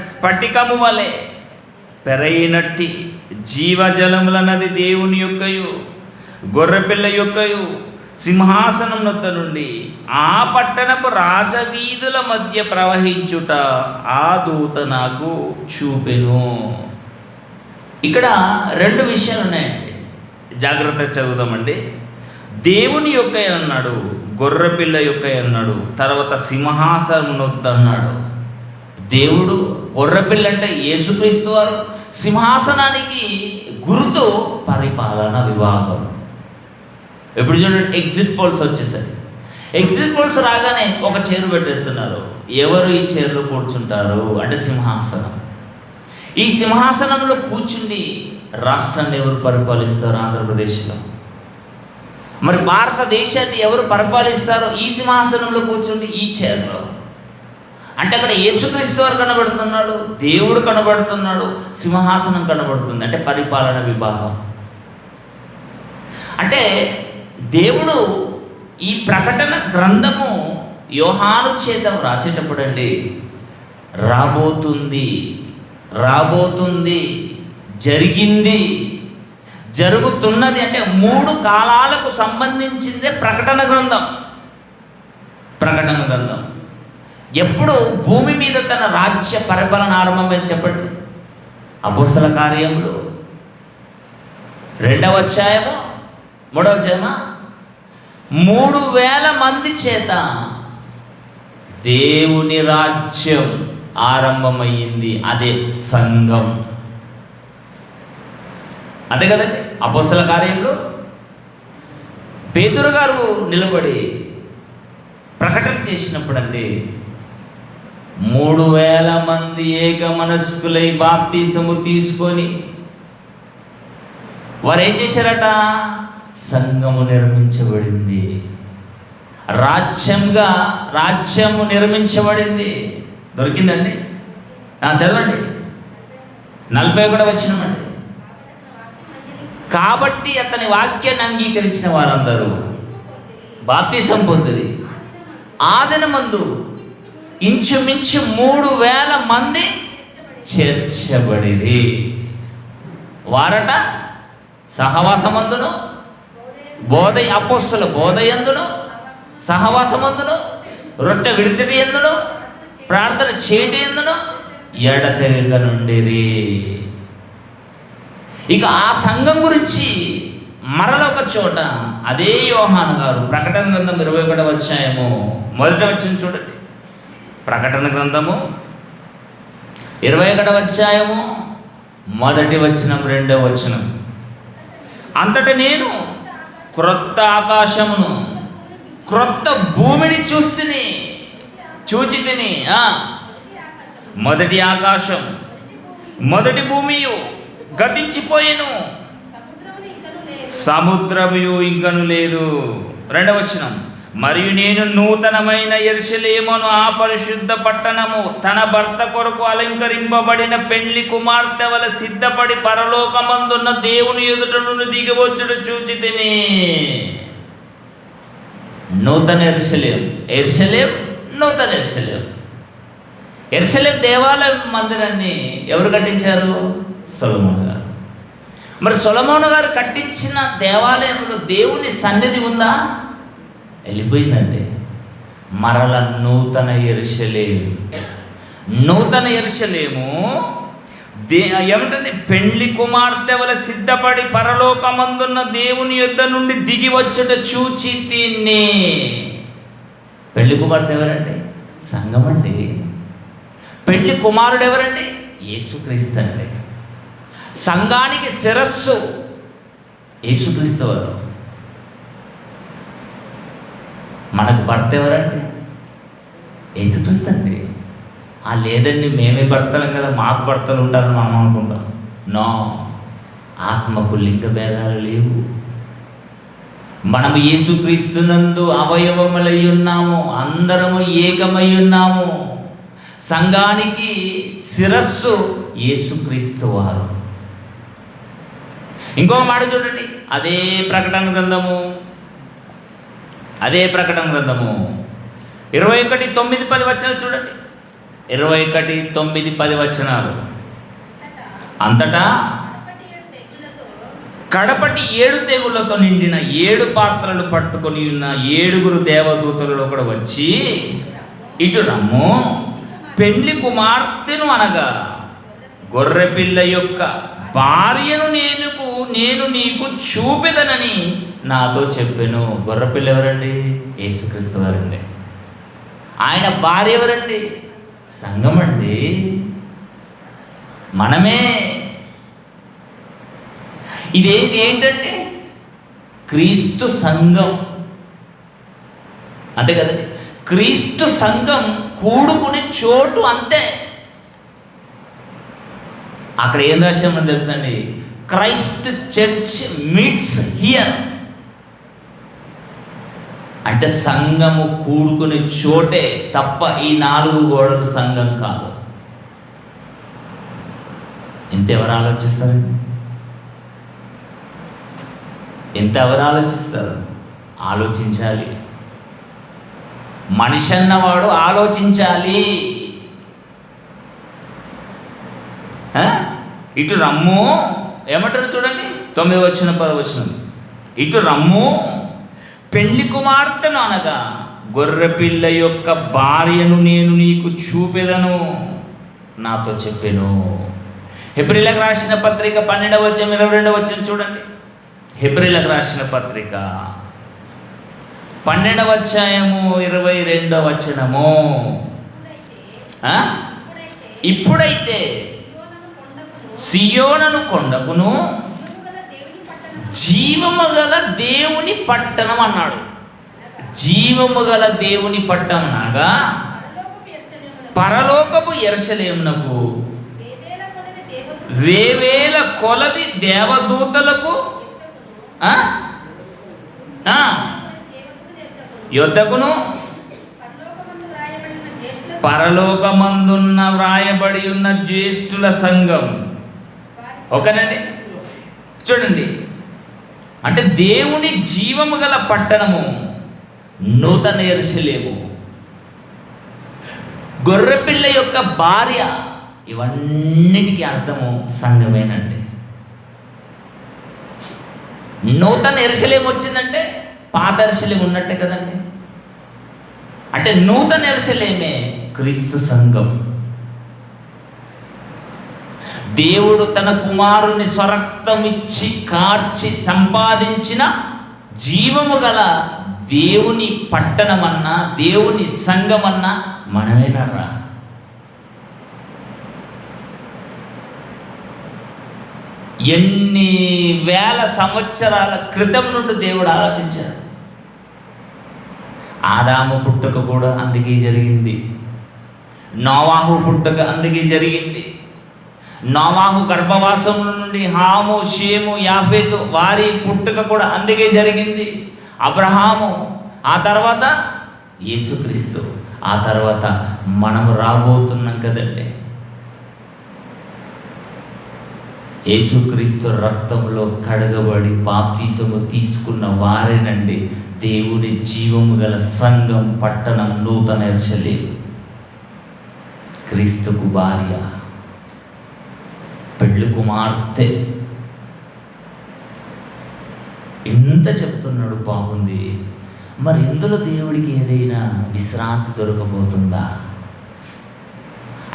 స్ఫటికము వలె పెరైనట్టి జీవజలముల నది దేవుని యొక్కయు గొర్రెపిల్ల యొక్కయు సింహాసనం నొద్ద నుండి ఆ పట్టణపు రాజవీధుల మధ్య ప్రవహించుట ఆ దూత నాకు చూపెను. ఇక్కడ రెండు విషయాలు ఉన్నాయండి, జాగ్రత్తగా చదువుదామండి. దేవుని యొక్క అన్నాడు, గొర్రెపిల్ల యొక్క అన్నాడు, తర్వాత సింహాసనం నొద్దన్నాడు. దేవుడు, గొర్రెపిల్ల అంటే యేసుక్రీస్తు వారు, సింహాసనానికి గుర్తు పరిపాలన విభాగం. ఎప్పుడు చూడండి, ఎగ్జిట్ పోల్స్ వచ్చేసరి ఎగ్జిట్ పోల్స్ రాగానే ఒక చైర్ పెట్టేస్తున్నారు. ఎవరు ఈ చైర్లో కూర్చుంటారు అంటే సింహాసనం. ఈ సింహాసనంలో కూర్చుని రాష్ట్రాన్ని ఎవరు పరిపాలిస్తారు? ఆంధ్రప్రదేశ్లో. మరి భారతదేశాన్ని ఎవరు పరిపాలిస్తారో ఈ సింహాసనంలో కూర్చుండి ఈ చైర్లో. అంటే అక్కడ యేసుక్రీస్తు వారు కనబడుతున్నాడు, దేవుడు కనబడుతున్నాడు, సింహాసనం కనబడుతుంది. అంటే పరిపాలన విభాగం. అంటే దేవుడు ఈ ప్రకటన గ్రంథము యోహాను చేత రాసేటప్పుడు అండి, రాబోతుంది, జరిగింది, జరుగుతున్నది అంటే 3 కాలాలకు సంబంధించిందే ప్రకటన గ్రంథం. ఎప్పుడు భూమి మీద తన రాజ్య పరిపాలన ఆరంభమని చెప్పండి. అపోస్తల కార్యములు 2వ అధ్యాయము 3వ అధ్యాయమా 3,000 మంది చేత దేవుని రాజ్యం ఆరంభమయ్యింది. అదే సంఘం. అంతే కదండి. అపోస్తల కార్యంలో పేతురు గారు నిలబడి ప్రకటన చేసినప్పుడు అండి 3,000 మంది ఏక మనస్కులై బాప్తిసము తీసుకొని వారు ఏం చేశారట? సంఘము నిర్మించబడింది, రాజ్యము నిర్మించబడింది. దొరికిందండి. చదవండి 41వ వచనమండి. కాబట్టి అతని వాక్యాన్ని అంగీకరించిన వారందరూ బాప్తిసం పొందిరి. ఆ దినమందు ఇంచుమించు 3,000 మంది చేర్చబడిరి. వారట సహవాసమందును, అపోస్తల బోధయందును, సహవాసమందును, రొట్టె విడిచటి ఎందును, ప్రార్థన చేయటి ఎందును ఎడతెగక నుండిరి. ఇక ఆ సంఘం గురించి మరొక చోట అదే యోహాను గారు ప్రకటన గ్రంథం 21వ అధ్యాయము మొదటి వచనం చూడండి. ప్రకటన గ్రంథము 21వ అధ్యాయము మొదటి వచనం 2వ వచనం. అంతట నేను క్రొత్త ఆకాశమును క్రొత్త భూమిని చూచి తిని. మొదటి ఆకాశం మొదటి భూమియు గతించిపోయేను, సముద్రము ఇంకను లేదు. 2వ వచనం, మరియు నేను నూతనమైన యెరూషలేమును, ఆ పరిశుద్ధ పట్టణము తన భర్త కొరకు అలంకరింపబడిన పెండ్లి కుమార్తె వలె సిద్ధపడి పరలోకమందున్న దేవుని ఎదుట నుండి దిగివచ్చుట చూచితిని. నూతన యెరూషలేం, యెరూషలేం, నూతన యెరూషలేం. యెరూషలేం దేవాలయ మందిరాన్ని ఎవరు కట్టించారు? సొలొమోను గారు. మరి సొలొమోను గారు కట్టించిన దేవాలయంలో దేవుని సన్నిధి ఉందా? వెళ్ళిపోయిందండి. మరల నూతన యెరూషలేం, నూతన యెరూషలేము ఏమిటండి? పెండ్లి కుమార్తె వలె సిద్ధపడి పరలోకమందున్న దేవుని యొద్ద నుండి దిగి వచ్చుట చూచి తిని. పెళ్లి కుమార్తె ఎవరండి? సంఘమండి. పెళ్లి కుమారుడు ఎవరండి? యేసుక్రీస్తు అండి. సంఘానికి శిరస్సు యేసుక్రీస్తు వారు. మనకు భర్త ఎవరండి? యేసుక్రీస్తు అండి. లేదండి మేమే భర్తలం కదా, మాకు భర్తలు ఉంటారని మనం అనుకుంటాం. నో, ఆత్మకు లింగ భేదాలు లేవు. మనము యేసుక్రీస్తునందు అవయవములై ఉన్నాము, అందరము ఏకమై ఉన్నాము. సంఘానికి శిరస్సు యేసుక్రీస్తు వారు. ఇంకో మాట చూడండి, అదే ప్రకటన గ్రంథము 21:9-10 వచనాలు చూడండి. 21:9-10 వచనాలు. అంతటా కడపటి 7 తెగుళ్లతో నిండిన 7 పాత్రలు పట్టుకొని ఉన్న 7 దేవదూతలలో కూడా వచ్చి, ఇటు రమ్ము, పెండ్లి కుమార్తెను అనగా గొర్రెపిల్ల యొక్క భార్యను నేను నీకు చూపెదనని నాతో చెప్పాను. గొర్రెపిల్ల ఎవరండి? యేసుక్రీస్తు వారండి. ఆయన భార్య ఎవరండి? సంఘమండి, మనమే. ఏంటంటే క్రీస్తు సంఘం, అంతే కదండి. క్రీస్తు సంఘం కూడుకునే చోటు అంతే. అక్కడ ఏం రాశామో తెలుసండి? Christ church meets here. అంటే సంఘము కూడుకునే చోటే తప్ప ఈ 4 గోడల సంఘం కాదు. ఎంతెవరు ఆలోచిస్తారండి? ఎంతెవరు ఆలోచిస్తారు? ఆలోచించాలి. మనిషి అన్నవాడు ఆలోచించాలి. ఇటు రమ్ము, ఏమంటారు చూడండి, 9వ వచనం 10వ వచనం. ఇటు రమ్ము, పెళ్లి కుమార్తెను అనగా గొర్రెపిల్ల యొక్క భార్యను నేను నీకు చూపెదను నాతో చెప్పాను. హెబ్రీలకు రాసిన పత్రిక 12వ అధ్యాయం 22వ వచనం చూడండి. హెబ్రీలకు రాసిన పత్రిక 12వ అధ్యాయము 22వ వచనము. ఇప్పుడైతే సియోను కొండకును జీవము గల దేవుని పట్టణం అన్నాడు. జీవము గల దేవుని పట్టణం అనగా పరలోకపు యెరూషలేమునకు వేవేల కొలది దేవదూతలకు యొద్దకును పరలోకమందున్న వ్రాయబడి ఉన్న జ్యేష్ఠుల సంఘం. ఓకేనండి, చూడండి. అంటే దేవుని జీవము గల పట్టణము నూతన యెరూషలేము, గొర్రెపిల్ల యొక్క భార్య, ఇవన్నిటికీ అర్థము సంఘమేనండి. నూతన యెరూషలేము వచ్చిందంటే పాత యెరూషలేము ఉన్నట్టే కదండి. అంటే నూతన యెరూషలేమే క్రీస్తు సంఘం. దేవుడు తన కుమారుని స్వరక్తం ఇచ్చి కార్చి సంపాదించిన జీవము గల దేవుని పట్టణమన్నా దేవుని సంఘమన్నా మనమేనరా? ఎన్ని వేల సంవత్సరాల క్రితం నుండి దేవుడు ఆలోచించాడు. ఆదాము పుట్టుక కూడా అందుకే జరిగింది, నోవాహు పుట్టుక అందుకే జరిగింది, నోవాహు గర్భవాసం నుండి హాము, షేము, యాఫేతు వారి పుట్టుక కూడా అందుకే జరిగింది. అబ్రహాము, ఆ తర్వాత యేసుక్రీస్తు, ఆ తర్వాత మనము రాబోతున్నాం కదండి. యేసుక్రీస్తు రక్తంలో కడగబడి బాప్తిసము తీసుకున్న వారేనండి దేవుని జీవము గల సంఘం, పట్టణం, నూతన యెరూషలేము, క్రీస్తుకు భార్య, పెళ్లి కుమార్తె. ఎంత చెప్తున్నాడు, బాగుంది. మరి ఇందులో దేవుడికి ఏదైనా విశ్రాంతి దొరకబోతుందా?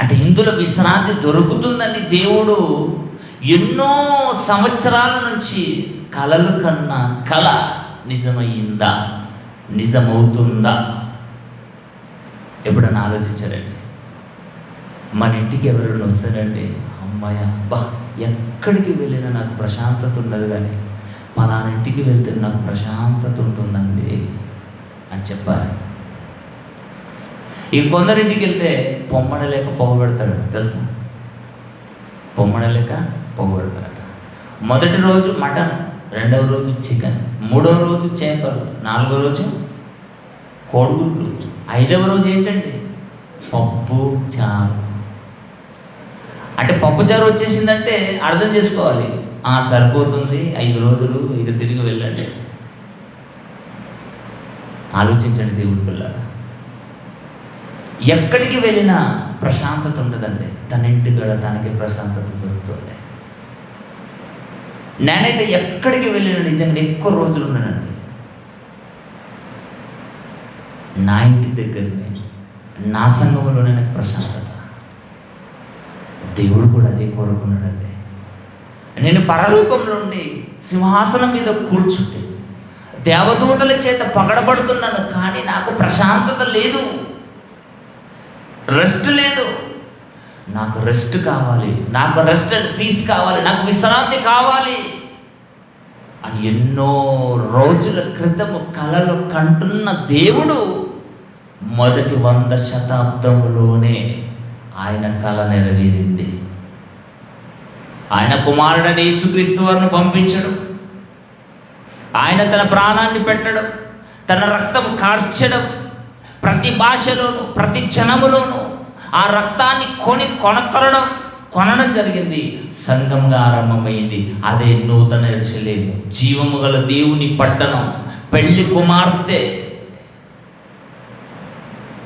అంటే ఇందులో విశ్రాంతి దొరుకుతుందని దేవుడు ఎన్నో సంవత్సరాల నుంచి కలలు కన్నా కల నిజమయ్యిందా, నిజమవుతుందా? ఎప్పుడన్నా ఆలోచించారండి? మన ఇంటికి ఎవరైనా వస్తారండి, అమ్మాయ బా ఎక్కడికి వెళ్ళినా నాకు ప్రశాంతత ఉండదు, కానీ పలానా ఇంటికి వెళ్తే నాకు ప్రశాంతత ఉంటుందండి అని చెప్పాలి. ఇంకొందరింటికి వెళ్తే పొమ్మడలేక పొగబెడతారంట, తెలుసా? పొమ్మడలేక పొగబెడతారట. మొదటి రోజు మటన్, రెండవ రోజు చికెన్, మూడవ రోజు చేపలు, నాలుగవ రోజు కోడిగుడ్లు, ఐదవ రోజు ఏంటండి పప్పు చారు. అంటే పప్పు చారు వచ్చేసిందంటే అర్థం చేసుకోవాలి, సరిపోతుంది 5 రోజులు, ఇక తిరిగి వెళ్ళండి. ఆలోచించండి దేవుడి పిల్లలు, ఎక్కడికి వెళ్ళినా ప్రశాంతత ఉండదండి. తన ఇంటికాడ తనకి ప్రశాంతత దొరుకుతుంది. నేనైతే ఎక్కడికి వెళ్ళినా నిజంగా ఎక్కువ రోజులు ఉన్నానండి నా ఇంటి దగ్గరనే, నా సంఘంలోనే నాకు ప్రశాంతత. దేవుడు కూడా అదే కోరుకున్నాడండి. నేను పరలోకంలో ఉండి సింహాసనం మీద కూర్చుంటే దేవదూతల చేత పగడబడుతున్నాను, కానీ నాకు ప్రశాంతత లేదు, రెస్ట్ లేదు. నాకు రెస్ట్ కావాలి, నాకు రెస్ట్ అండ్ పీస్ కావాలి, నాకు విశ్రాంతి కావాలి అని ఎన్నో రోజుల క్రితము కలలు కంటున్న దేవుడు మొదటి 100 శతాబ్దములోనే ఆయన కళ నెరవేరింది. ఆయన కుమారుడని యేసుక్రీస్తు వారిని పంపించడం, ఆయన తన ప్రాణాన్ని పెట్టడం, తన రక్తం కార్చడం, ప్రతి భాషలోనూ ప్రతి జనములోనూ ఆ రక్తాన్ని కొనడం జరిగింది. సంఘంగా ఆరంభమైంది. అదే నూతన యెరూషలేము, జీవము గల దేవుని పట్టణం, పెళ్లి కుమార్తె.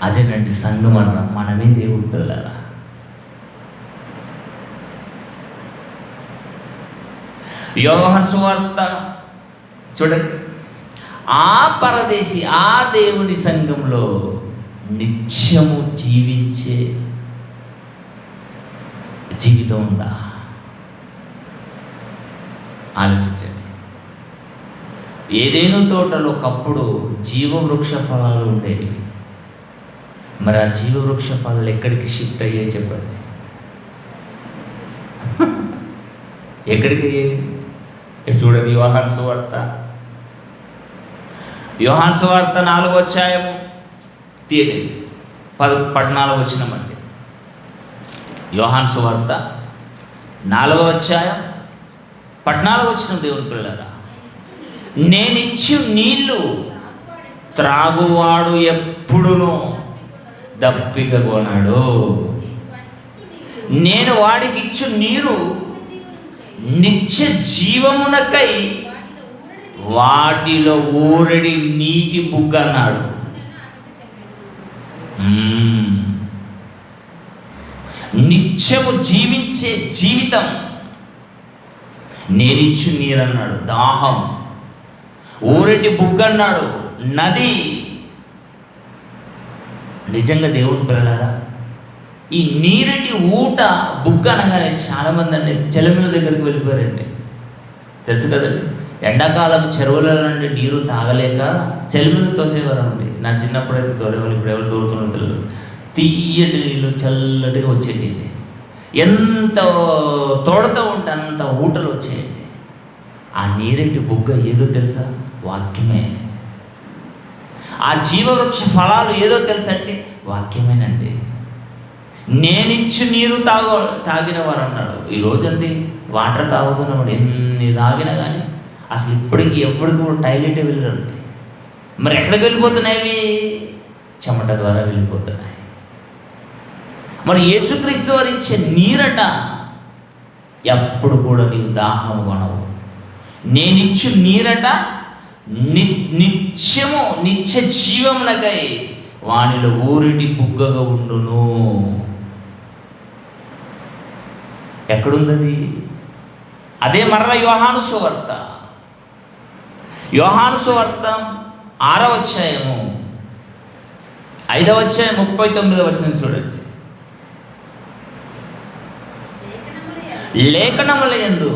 అదేనండి సంఘం అన్న, మనమే దేవుడి పిల్లరా. యోహాను సువార్త చూడండి, ఆ పరదేశి, ఆ దేవుని సంఘంలో నిత్యము జీవించే జీవితం ఉందా? ఆలోచించండి. ఏదేను తోటలో ఒకప్పుడు జీవవృక్ష ఫలాలు ఉండేవి. మరి ఆ జీవవృక్ష ఫలాలు ఎక్కడికి షిఫ్ట్ అయ్యాయి చెప్పండి? ఎక్కడికి అయ్యాయి? చూడండి, యోహాను సువార్త 4వ అధ్యాయము తీయండి, 14వ వచనమండి. యోహాను సువార్త 4వ అధ్యాయం 14వ వచనం. దేవుని పిల్లరా, నేనిచ్చు నీళ్లు త్రాగువాడు ఎప్పుడునూ దప్పిక కొనడు, నేను వాడికి ఇచ్చు నీరు నిత్య జీవమునకై వాటిలో ఊరడి నీటి బుగ్గ అన్నాడు. నిత్యము జీవించే జీవితం, నేనిచ్చు నీరన్నాడు, దాహం, ఊరటి బుగ్గ అన్నాడు, నది. నిజంగా దేవుని పిల్లలారా, ఈ నీరటి ఊట బుగ్గ అనగానే చాలామంది అండి చెలముల దగ్గరికి వెళ్ళిపోయారండి, తెలుసు కదండి. ఎండాకాలం చెరువుల నుండి నీరు తాగలేక చెలుములు తోసేవారండి. నా చిన్నప్పుడైతే తోలేవాళ్ళు, ఇప్పుడు ఎవరు తోడుతున్నారు తెలియదు. తీయటి నీళ్ళు చల్లటిగా వచ్చేయండి, ఎంత తోడుతూ ఉంటే అంత ఊటలు వచ్చేయండి. ఆ నీరటి బుగ్గ ఏదో తెలుసా? వాక్యమే. ఆ జీవవృక్ష ఫలాలు ఏదో తెలుసా అండి? వాక్యమేనండి. నేనిచ్చు నీరు తాగిన వారు అన్నాడు. ఈరోజండి వాటర్ తాగుతున్నవాడు ఎన్ని తాగినా కానీ అసలు ఇప్పటికి ఎప్పటికి కూడా టాయిలెట్ వెళ్ళరండి. మరి ఎక్కడికి వెళ్ళిపోతున్నాయి? అవి చెమట ద్వారా వెళ్ళిపోతున్నాయి. మరి యేసుక్రీస్తు వారు ఇచ్చే నీరట ఎప్పుడు కూడా నీవు దాహము కొనవు. నేనిచ్చు నీరట నిత్యము నిత్య జీవమునకై వానిలో ఊరిటి బుగ్గగా ఉండును. ఎక్కడుంది? అదే మరల యోహాను సువార్త 6వ అధ్యాయము 5వ అధ్యాయం 39వ వచనం చూడండి. లేఖనములయందు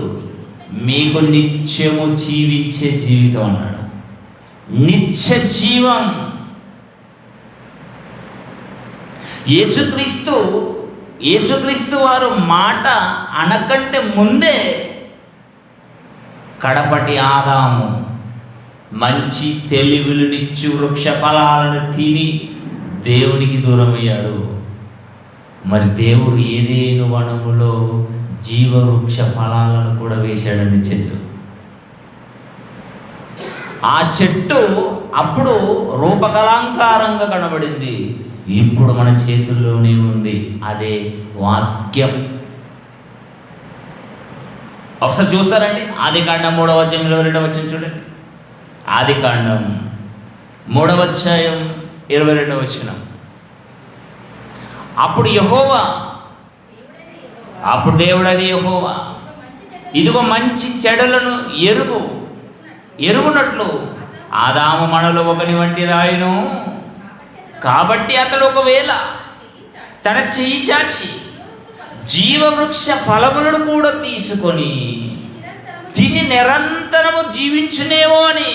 మీకు నిత్యము జీవించే జీవితం అన్నాడు. నిత్య జీవం. యేసుక్రీస్తు వారు మాట అనకంటే ముందే కడపటి ఆదాము మంచి తెలివినిచ్చు వృక్ష ఫలాలను తిని దేవునికి దూరమయ్యాడు. మరి దేవుడు ఏదేను వనములో జీవవృక్ష ఫలాలను కూడా వేశాడండి చెట్టు. ఆ చెట్టు అప్పుడు రూపకలాంకారంగా కనబడింది, ఇప్పుడు మన చేతుల్లోనే ఉంది. అదే వాక్యం. ఒకసారి చూస్తారండి, ఆదికాండం 3వ అధ్యాయం 22వ వచనం చూడండి. ఆదికాండం 3వ అధ్యాయం 22వ వచనం. అప్పుడు దేవుడని యెహోవా ఇదిగో మంచి చెడులను ఎరుగునట్లు ఆదాము మనలో ఒకని వంటి రాయును. కాబట్టి అతడు ఒకవేళ తన చెయ్యి చాచి జీవవృక్ష ఫలములను కూడా తీసుకొని తిని నిరంతరము జీవించునేమో అని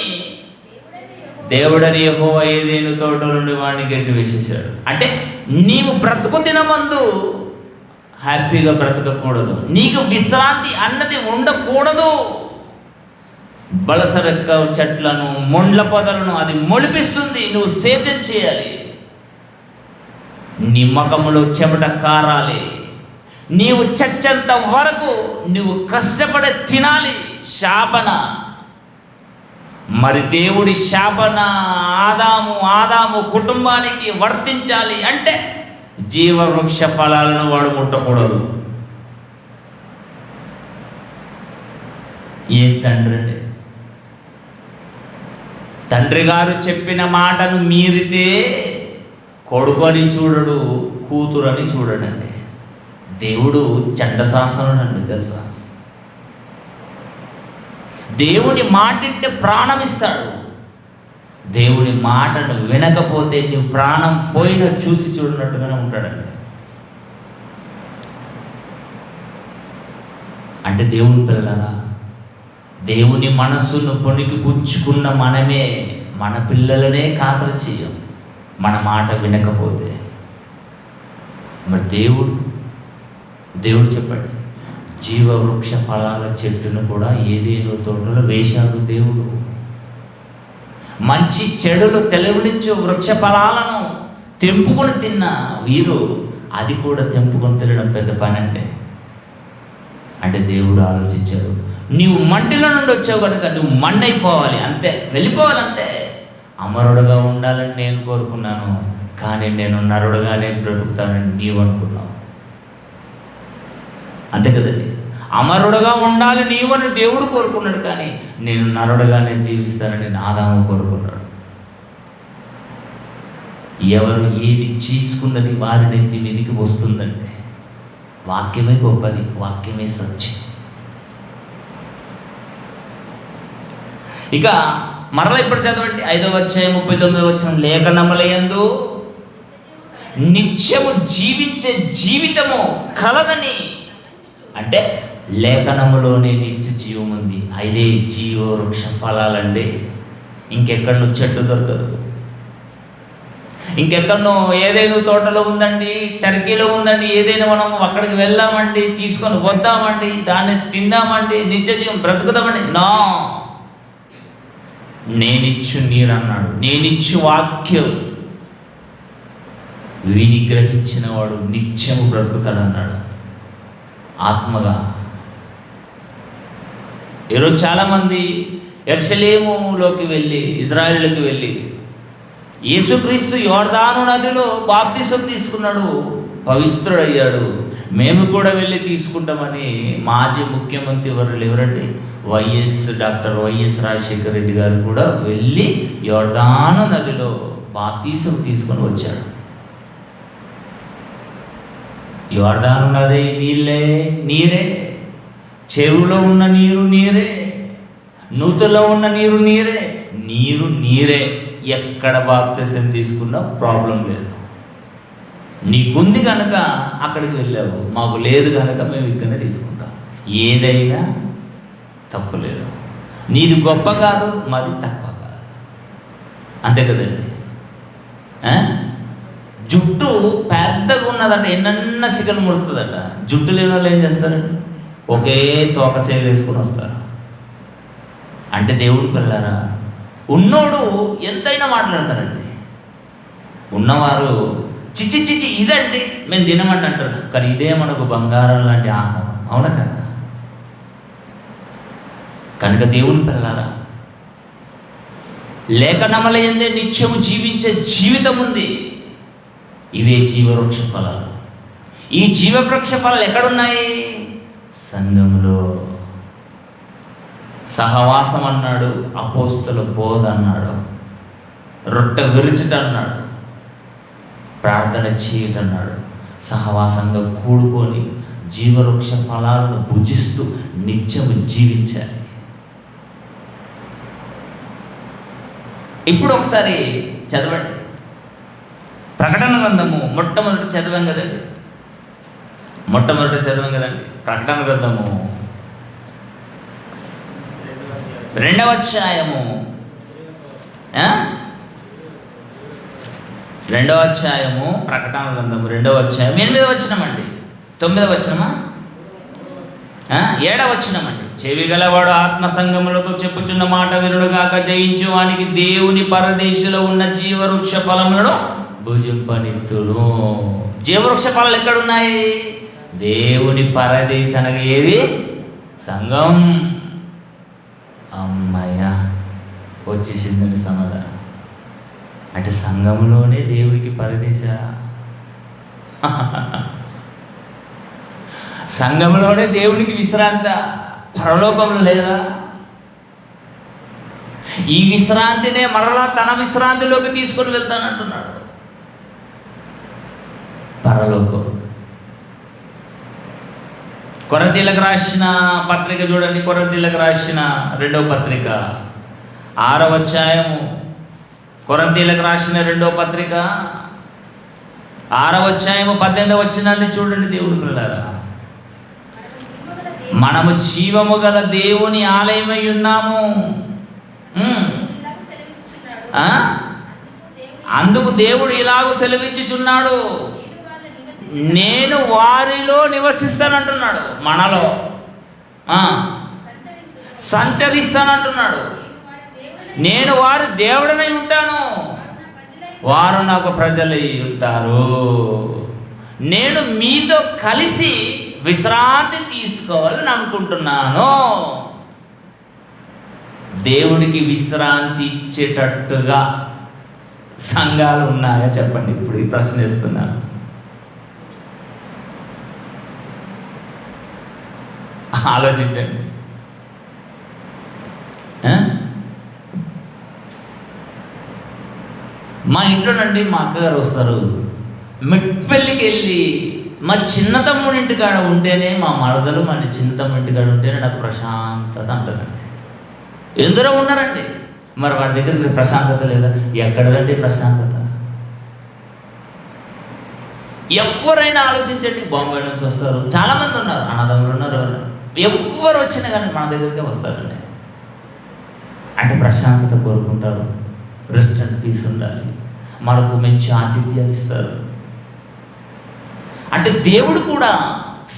దేవుడని యెహోవా ఏదెను తోటలో నుండి వాడిని గెంటి వేసేసాడు. అంటే నీవు బ్రతుకు దినమందు హ్యాపీగా బ్రతకకూడదు, నీకు విశ్రాంతి అన్నది ఉండకూడదు. బలసరెక్క చెట్లను మొండ్ల పొదలను అది మొలిపిస్తుంది, నువ్వు సేద్యం చేయాలి. నీ ముఖములో చెమట కారాలి, నీవు చచ్చేంత వరకు నువ్వు కష్టపడి తినాలి. శాపన. మరి దేవుడి శాపన ఆదాము కుటుంబానికి వర్తించాలి అంటే జీవవృక్ష ఫలాలను వాడు ముట్టకూడదు. ఏం తండ్రి అండి, తండ్రి గారు చెప్పిన మాటను మీరితే కొడుకు అని చూడడు, కూతురు అని చూడడండి. దేవుడు చండశాసనుడు అండి, తెలుసా? దేవుని మాటింటే ప్రాణం ఇస్తాడు. దేవుని మాటను వినకపోతే నువ్వు ప్రాణం పోయినా చూసి చూడనట్టుగానే ఉంటాడండి. అంటే దేవుని పిల్లలారా, దేవుని మనస్సును పొనికి పుచ్చుకున్న మనమే మన పిల్లలనే ఖాతరు చేయం మన మాట వినకపోతే. మరి దేవుడు చెప్పండి, జీవవృక్ష ఫలాల చెట్టును కూడా ఏదేనో తోటలో వేశాడు దేవుడు. మంచి చెడులు తెలివినిచ్చు వృక్ష ఫలాలను తెంపుకొని తిన్న వీరు అది కూడా తెంపుకొని తినడం పెద్ద పని అండి. అంటే దేవుడు ఆలోచించాడు, నీవు మంటిలో నుండి వచ్చావు కనుక నువ్వు మಣ್ಣైపోవాలి, అంతే, వెళ్ళిపోవాలంతే. అమరుడుగా ఉండాలని నేను కోరుకున్నాను, కానీ నేను నరుడుగానే బ్రతుకుతానని నీవు అనుకున్నావు. అంతే కదండి. అమరుడుగా ఉండాలి నీవని దేవుడు కోరుకున్నాడు, కానీ నేను నరుడుగానే జీవిస్తానని ఆదాము కోరుకున్నాడు. ఎవరు ఏది చేసుకున్నది వారి నెత్తి మీదికి వస్తుందండి. వాక్యమే గొప్పది, వాక్యమే సత్యం. ఇక మరలా ఇప్పుడు చదవండి 5వ అధ్యాయం 39వ వచనం. లేఖనములయందు నిత్యము జీవించే జీవితము కలదని. అంటే లేఖనములోనే నిత్య జీవం ఉంది. అదే జీవవృక్ష ఫలాలండి. ఇంకెక్కడో చెట్టు దొరకదు, ఇంకెక్కడో ఏదైనా తోటలో ఉందండి, టర్కీలో ఉందండి, ఏదైనా మనం అక్కడికి వెళ్దామండి, తీసుకొని వద్దామండి, దాన్ని తిందామండి, నిత్య జీవం బ్రతుకుదామండి. నా నేనిచ్చు నీరు అన్నాడు, నేనిచ్చు వాక్యం. విని గ్రహించిన వాడు నిత్యము బ్రతుకుతాడన్నాడు ఆత్మగా. ఈరోజు చాలామంది యెరూషలేములోకి వెళ్ళి, ఇజ్రాయేలుకి వెళ్ళి, యేసుక్రీస్తు యోర్దాను నదిలో బాప్తిసం తీసుకున్నాడు, పవిత్రుడయ్యాడు, మేము కూడా వెళ్ళి తీసుకుంటామని మాజీ ముఖ్యమంత్రి ఎవరండి, డాక్టర్ వైఎస్ రాజశేఖర రెడ్డి గారు కూడా వెళ్ళి యోర్దాను నదిలో బాప్తిసం తీసుకొని వచ్చాడు. యోర్దాను నది నీరే, చెరువులో ఉన్న నీరు నీరే, నూతులో ఉన్న నీరు నీరే. ఎక్కడ బాప్తిసం తీసుకున్నా ప్రాబ్లం లేదు. నీకుంది కనుక అక్కడికి వెళ్ళావు, మాకు లేదు కనుక మేము ఇక్కడనే తీసుకుంటాం. ఏదైనా తప్పు లేదు. నీది గొప్ప కాదు, మాది తక్కువ కాదు, అంతే కదండి. జుట్టు పెద్దగా ఉన్నదట, ఎన్నన్న సిగలు ముడుతుందట. జుట్టు లేని వాళ్ళు ఏం చేస్తారండి? ఒకే తోక చేయి వేసుకొని వస్తారు. అంటే దేవుడు పిల్లారా, ఉన్నోడు ఎంతైనా మాట్లాడతారండి. ఉన్నవారు చిచ్చి ఇదండి మేము తినమండి అంటారు, కానీ ఇదే మనకు బంగారం లాంటి ఆహారం, అవునా కదా? కనుక దేవుని పిల్లారా, లేఖనముల యందే నిత్యము జీవించే జీవితం ఉంది. ఇవే జీవవృక్ష ఫలాలు. ఈ జీవవృక్ష ఫలాలు ఎక్కడున్నాయి? సంఘములో. సహవాసం అన్నాడు, అపోస్తుల బోధ అన్నాడు, రొట్టె విరుచుట అన్నాడు, ప్రార్థన చేయటం అన్నాడు. సహవాసంగా కూడుకొని జీవవృక్ష ఫలాలను భుజిస్తూ నిత్యము జీవించాలి. ఇప్పుడు ఒకసారి చదవండి, ప్రకటన గ్రంథము మొట్టమొదటి చదివాం కదండి. ప్రకటన గ్రంథము 2వ అధ్యాయము 2వ అధ్యాయము ప్రకటన గ్రంథము 2వ అధ్యాయం 8వ వచనమండి, 9వ వచనమా 7వ వచనమండి. చెవి గలవాడు ఆత్మ సంగములతో చెప్పుచున్న మాట వినుడుగాక, జయించు వానికి దేవుని పరదేశులో ఉన్న జీవవృక్ష ఫలములను భుజింపనిత్తును. జీవవృక్ష ఫలాలు ఎక్కడున్నాయి? దేవుని పరదేశనగా ఏది? సంఘం. అమ్మయ్య, వచ్చేసిందండి సమాధానం. అంటే సంఘములోనే దేవుడికి పరదేశ, సంఘంలోనే దేవునికి విశ్రాంత, పరలోకంలో లేదా? ఈ విశ్రాంతినే మరలా తన విశ్రాంతిలోకి తీసుకొని వెళ్తానంటున్నాడు. పరలోకం. కొరింథీయులకు రాసిన పత్రిక చూడండి, కొరింథీయులకు రాసిన 2వ పత్రిక 6వ అధ్యాయము, కొరింథీయులకు రాసిన 2వ పత్రిక 6వ అధ్యాయము 18వ వచనాన్ని చూడండి. దేవుడు పిల్లారా, మనము జీవము గల దేవుని ఆలయమై ఉన్నాము. అందుకు దేవుడు ఇలాగ సెలవిచ్చుచున్నాడు, నేను వారిలో నివసిస్తానంటున్నాడు. మనలో సంచరిస్తానంటున్నాడు. నేను వారి దేవుడనై ఉంటాను, వారు నాకు ప్రజలై ఉంటారు. నేను మీతో కలిసి విశ్రాంతి తీసుకోవాలని అనుకుంటున్నాను. దేవుడికి విశ్రాంతి ఇచ్చేటట్టుగా సంఘాలు ఉన్నాయా చెప్పండి? ఇప్పుడు ఈ ప్రశ్న వేస్తున్నాను. ఆలోచించండి. మా ఇంట్లోనండి మా అక్కగారు వస్తారు, మెట్పల్లికి వెళ్ళి మా చిన్న తమ్ముడి ఇంటికాడ ఉంటేనే, మా మరదలు మా చిన్న తమ్ముడి ఇంటికాడ ఉంటేనే నాకు ప్రశాంతత అంటుందండి. ఎందరో ఉన్నారండి, మరి వాడి దగ్గర ప్రశాంతత లేదా? ఎక్కడదండి ప్రశాంతత? ఎవరైనా ఆలోచించండి. బాంబే నుంచి వస్తారు, చాలామంది ఉన్నారు, అన్నదమ్ములు ఉన్నారు, ఎవరు వచ్చినా కానీ మన దగ్గరికే వస్తారండి. అంటే ప్రశాంతత కోరుకుంటారు, రెస్టారెంట్ ఫీజు ఉండాలి, మనకు మంచి ఆతిథ్యాలు ఇస్తారు. అంటే దేవుడు కూడా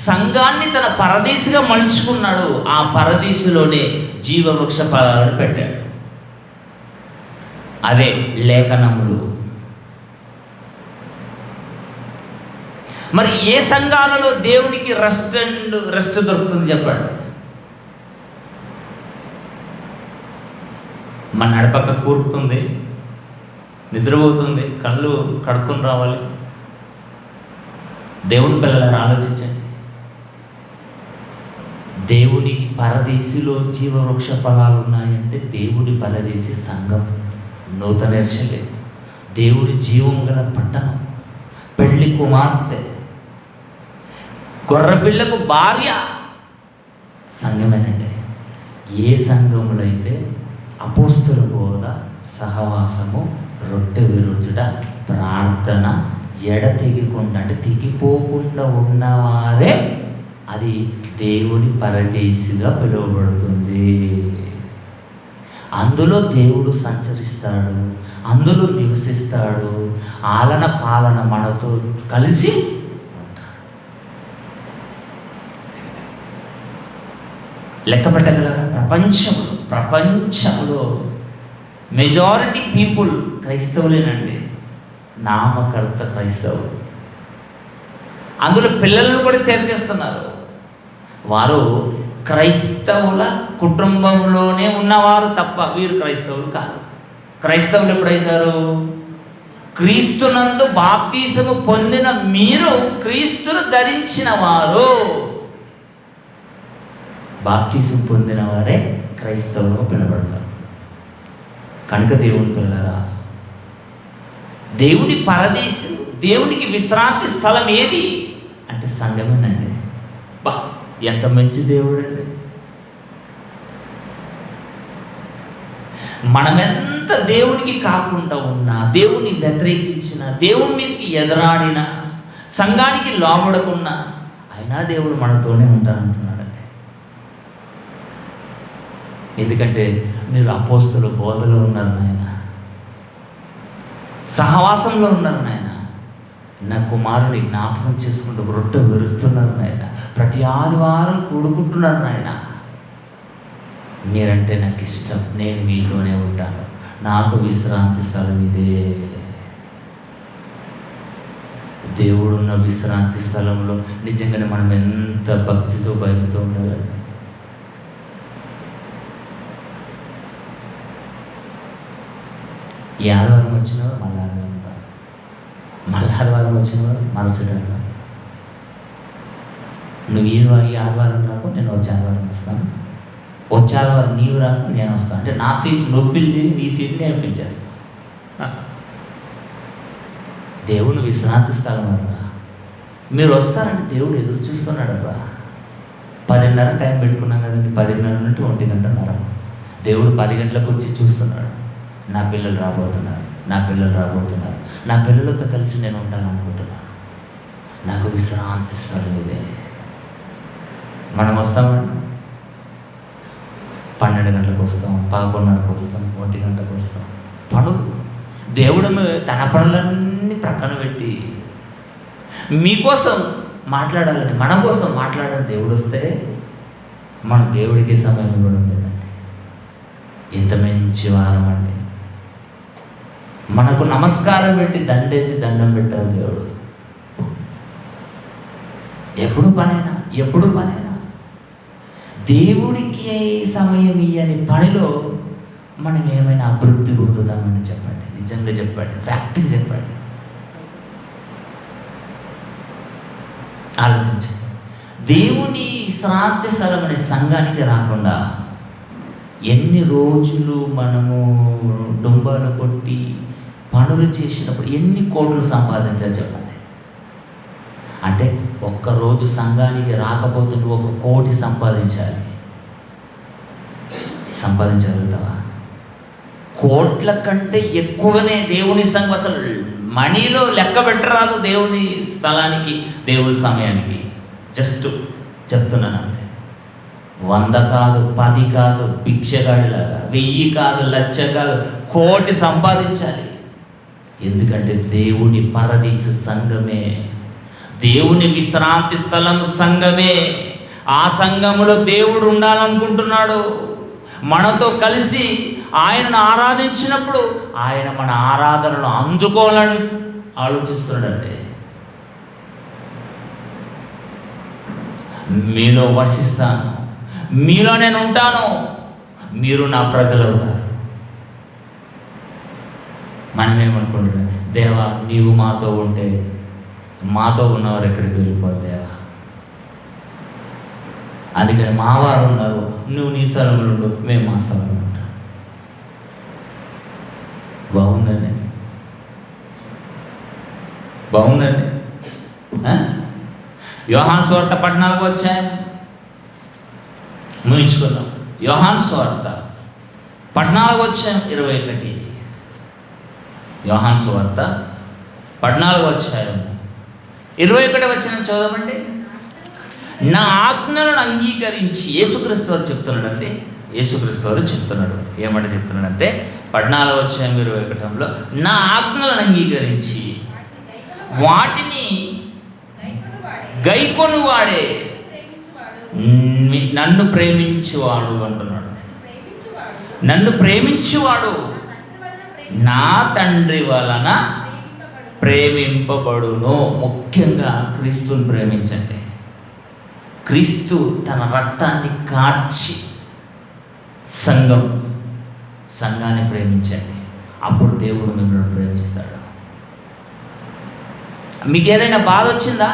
సంఘాన్ని తన పరదేశిగా మలుచుకున్నాడు. ఆ పరదేశులోనే జీవవృక్ష ఫలాలను పెట్టాడు. అదే లేఖనములు. మరి ఏ సంఘాలలో దేవునికి రెస్ట్ దొరుకుతుంది చెప్పండి? మన నడపక్క కూరుకుతుంది, నిద్రపోతుంది, కళ్ళు కడుక్కొని రావాలి. దేవుని పిల్లలను ఆలోచించండి. దేవుని పరదేశిలో జీవవృక్ష ఫలాలు ఉన్నాయంటే దేవుని పరదేశి సంఘం, నూతన ఎర్షలేము, దేవుని జీవం గల పట్టణం, పెళ్లి కుమార్తె, గొర్రెపిల్లకు భార్య సంఘమేనండి. ఏ సంఘములో అయితే అపోస్తుల బోధ, సహవాసము, రొట్టె విరుచుట, ప్రార్థన ఎడతెగకుండా అంటే తెగిపోకుండా ఉన్నవారే అది దేవుని పరదేశిగా పిలువబడుతుంది. అందులో దేవుడు సంచరిస్తాడు, అందులో నివసిస్తాడు, ఆలన పాలన మనతో కలిసి ఉంటాడు. లెక్క పెట్టగలరా? ప్రపంచంలో మెజారిటీ పీపుల్ క్రైస్తవులేనండి, నామకర్త క్రైస్తవులు. అందులో పిల్లలను కూడా చేర్చేస్తున్నారు. వారు క్రైస్తవుల కుటుంబంలోనే ఉన్నవారు తప్ప వీరు క్రైస్తవులు కాదు. క్రైస్తవులు ఎప్పుడైతారు? క్రీస్తునందు బాప్తీసము పొందిన మీరు క్రీస్తును ధరించిన వారు. బాప్తీసం పొందిన వారే క్రైస్తవులుగా పిలబడతారు. కనుక దేవుని పిల్లరా, దేవుని పరదేశం, దేవునికి విశ్రాంతి స్థలం ఏది అంటే సంఘమేనండి. బా, ఎంత మంచి దేవుడు అండి. మనమెంత దేవునికి కాకుండా ఉన్నా, దేవుని వ్యతిరేకించిన, దేవుని మీదకి ఎదరాడిన, సంఘానికి లోబడకున్నా, అయినా దేవుడు మనతోనే ఉంటానంటున్నాడండి. ఎందుకంటే మీరు అపోస్తుల బోధలో ఉన్నారు నాయన, సహవాసంలో ఉన్నారు నాయన, నా కుమారుని జ్ఞాపకం చేసుకుంటూ రొట్టె విరుస్తున్నారు నాయన, ప్రతి ఆదివారం కూడుకుంటున్నారు నాయన. మీరంటే నాకు ఇష్టం, నేను మీతోనే ఉంటాను, నాకు విశ్రాంతి స్థలం ఇదే. దేవుడున్న విశ్రాంతి స్థలంలో నిజంగానే మనం ఎంత భక్తితో భయంతో ఉండాలండి. ఈ ఆదివారం వచ్చిన వారు మళ్ళీ ఆదివారం రారు, మళ్ళీ ఆదివారం వచ్చిన వారు మరుసటి ఆదివారం. నువ్వు ఈ ఆదివారం రాకు, నేను వచ్చే ఆదివారం వస్తాను, వచ్చే ఆదివారం నీవు రాకు, నేను వస్తాను. అంటే నా సీట్ నువ్వు ఫిల్ చేయి, నీ సీట్ నేను ఫిల్ చేస్తాను. దేవుని విశ్రాంతి స్థలం అర్రా. మీరు వస్తారంటే దేవుడు ఎదురు చూస్తున్నాడు అర్రా. 10:30 టైం పెట్టుకున్నాం కదండి, 10:30 నుండి 1:00. దేవుడు 10 గంటలకు వచ్చి చూస్తున్నాడు. నా పిల్లలు రాబోతున్నారు, నా పిల్లలు రాబోతున్నారు, నా పిల్లలతో కలిసి నేను ఉండాలనుకుంటున్నాను, నాకు విశ్రాంతి స్థలం ఇదే. మనం వస్తామండి, 12 గంటలకు వస్తాం, 11:30కు వస్తాం, 1 గంటకు వస్తాం. పనులు, దేవుడు తన పనులన్నీ ప్రక్కన పెట్టి మీకోసం మాట్లాడాలని, మన కోసం మాట్లాడాలని దేవుడు వస్తే మనం దేవుడికి సమయం ఇవ్వడం లేదండి. ఇంత మంచి వారం అండి. మనకు నమస్కారం పెట్టి దండేసి దండం పెట్టాలి దేవుడు. ఎప్పుడు పనైనా దేవుడికి సమయం ఇయ్యని పనిలో మనం ఏమైనా అభివృద్ధి పొందుతామని చెప్పండి. నిజంగా చెప్పండి, ఫ్యాక్ట్గా చెప్పండి, ఆలోచించండి. దేవుని విశ్రాంతి స్థలం అనే సంఘానికి రాకుండా ఎన్ని రోజులు మనము డుంబాలు కొట్టి పనులు చేసినప్పుడు ఎన్ని కోట్లు సంపాదించాలి చెప్పండి. అంటే ఒక్కరోజు సంఘానికి రాకపోతే నువ్వు 1 కోటి సంపాదించగలుగుతావా? కోట్ల కంటే ఎక్కువనే దేవుని సంఘం. అసలు మనీలో లెక్క పెట్టరాదు దేవుని స్థలానికి, దేవుని సమయానికి. జస్ట్ చెప్తున్నాను అంతే. 100 కాదు, 10 కాదు, పిచ్చగాడిలాగా 1000 కాదు, 1,00,000 కాదు, 1 కోటి సంపాదించాలి. ఎందుకంటే దేవుని పరదేశ సంఘమే, దేవుని విశ్రాంతి స్థలము సంఘమే. ఆ సంఘములో దేవుడు ఉండాలనుకుంటున్నాడు. మనతో కలిసి ఆయనను ఆరాధించినప్పుడు ఆయన మన ఆరాధనను అందుకోవాలని ఆలోచిస్తున్నాడండి. మీలో వసిస్తాను, మీలో నేను ఉంటాను, మీరు నా ప్రజలు అవుతారు. మనమేమనుకుంటున్నాం, దేవా నీవు మాతో ఉంటే మాతో ఉన్నవారు ఎక్కడికి వెళ్ళిపోవాలి దేవా, అందుకని మా వారు ఉన్నారు, నువ్వు నీ స్థలంలో ఉండు, మేము మా స్థలంలో ఉంటాం. బాగుందండి, బాగుందండి. యోహాను సువార్త 14వ అధ్యాయం ముగించుకుందాం. యోహాను సువార్త 14వ అధ్యాయం 21. యోహాను సువార్త 14వ అధ్యాయం 21వ వచనం చదవండి. నా ఆజ్ఞలను అంగీకరించి యేసుక్రీస్తు వారు చెప్తున్నాడండి. యేసుక్రీస్తు వారు చెప్తున్నాడు, ఏమంటే చెప్తున్నాడంటే 14వ అధ్యాయం 21లో నా ఆజ్ఞలను అంగీకరించి వాటిని గైకొను వాడే నన్ను ప్రేమించువాడు అంటున్నాడు. నన్ను ప్రేమించువాడు నా తండ్రి వలన ప్రేమింపబడును. ముఖ్యంగా క్రీస్తుని ప్రేమించండి. క్రీస్తు తన రక్తాన్ని కార్చి సంఘాన్ని ప్రేమించండి, అప్పుడు దేవుడు మిమ్మల్ని ప్రేమిస్తాడు. మీకు ఏదైనా బాధ వచ్చిందా,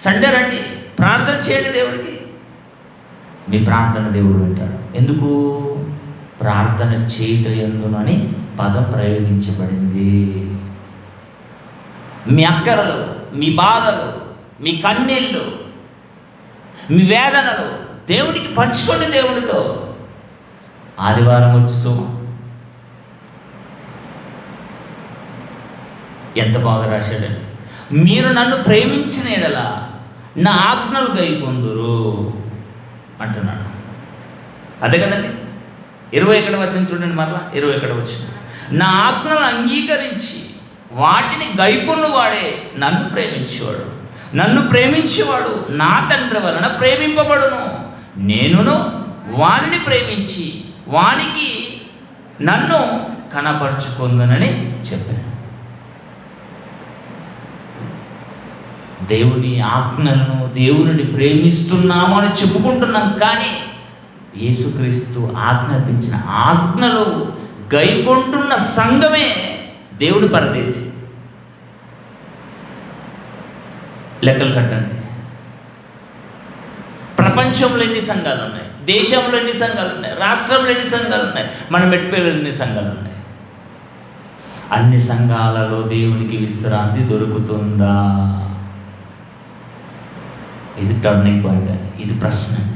సండే రండి, ప్రార్థన చేయండి దేవుడికి. మీ ప్రార్థన దేవుడు వింటాడు. ఎందుకు? ప్రార్థన చేయటం ఎందునని పదం ప్రయోగించబడింది. మీ అక్కరలు, మీ బాధలు, మీ కన్నీళ్ళు, మీ వేదనలు దేవుడికి పంచుకోండి. దేవుడితో ఆదివారం వచ్చి సోమ ఎంత బాగా రాశాడండి. మీరు నన్ను ప్రేమించిన ఎడల నా ఆజ్ఞలు గైకొందురు అంటున్నాడు. అదే కదండి. 21వ వచనం చూడండి, మరలా 21వ వచనం. నా ఆజ్ఞలు అంగీకరించి వాటిని గైకొను వాడే నన్ను ప్రేమించేవాడు. నన్ను ప్రేమించేవాడు నా తండ్రి వలన ప్రేమింపబడును. నేనును వానిని ప్రేమించి వానికి నన్ను కనపరుచుకుందునని చెప్పాను. దేవుని ఆజ్ఞలను, దేవుని ప్రేమిస్తున్నాము అని చెప్పుకుంటున్నాం, కానీ యేసుక్రీస్తు ఆజ్ఞాపించిన ఆజ్ఞలు గైకొంటున్న సంఘమే దేవుడి పరదేశి. లెక్కలు కట్టండి. ప్రపంచంలో ఎన్ని సంఘాలు ఉన్నాయి, దేశంలో ఎన్ని సంఘాలు ఉన్నాయి, రాష్ట్రంలో ఎన్ని సంఘాలు ఉన్నాయి, మన మెట్పేలో ఎన్ని సంఘాలు ఉన్నాయి. అన్ని సంఘాలలో దేవునికి విశ్రాంతి దొరుకుతుందా? ఇది టర్నింగ్ పాయింట్ అండి. ఇది ప్రశ్న అండి.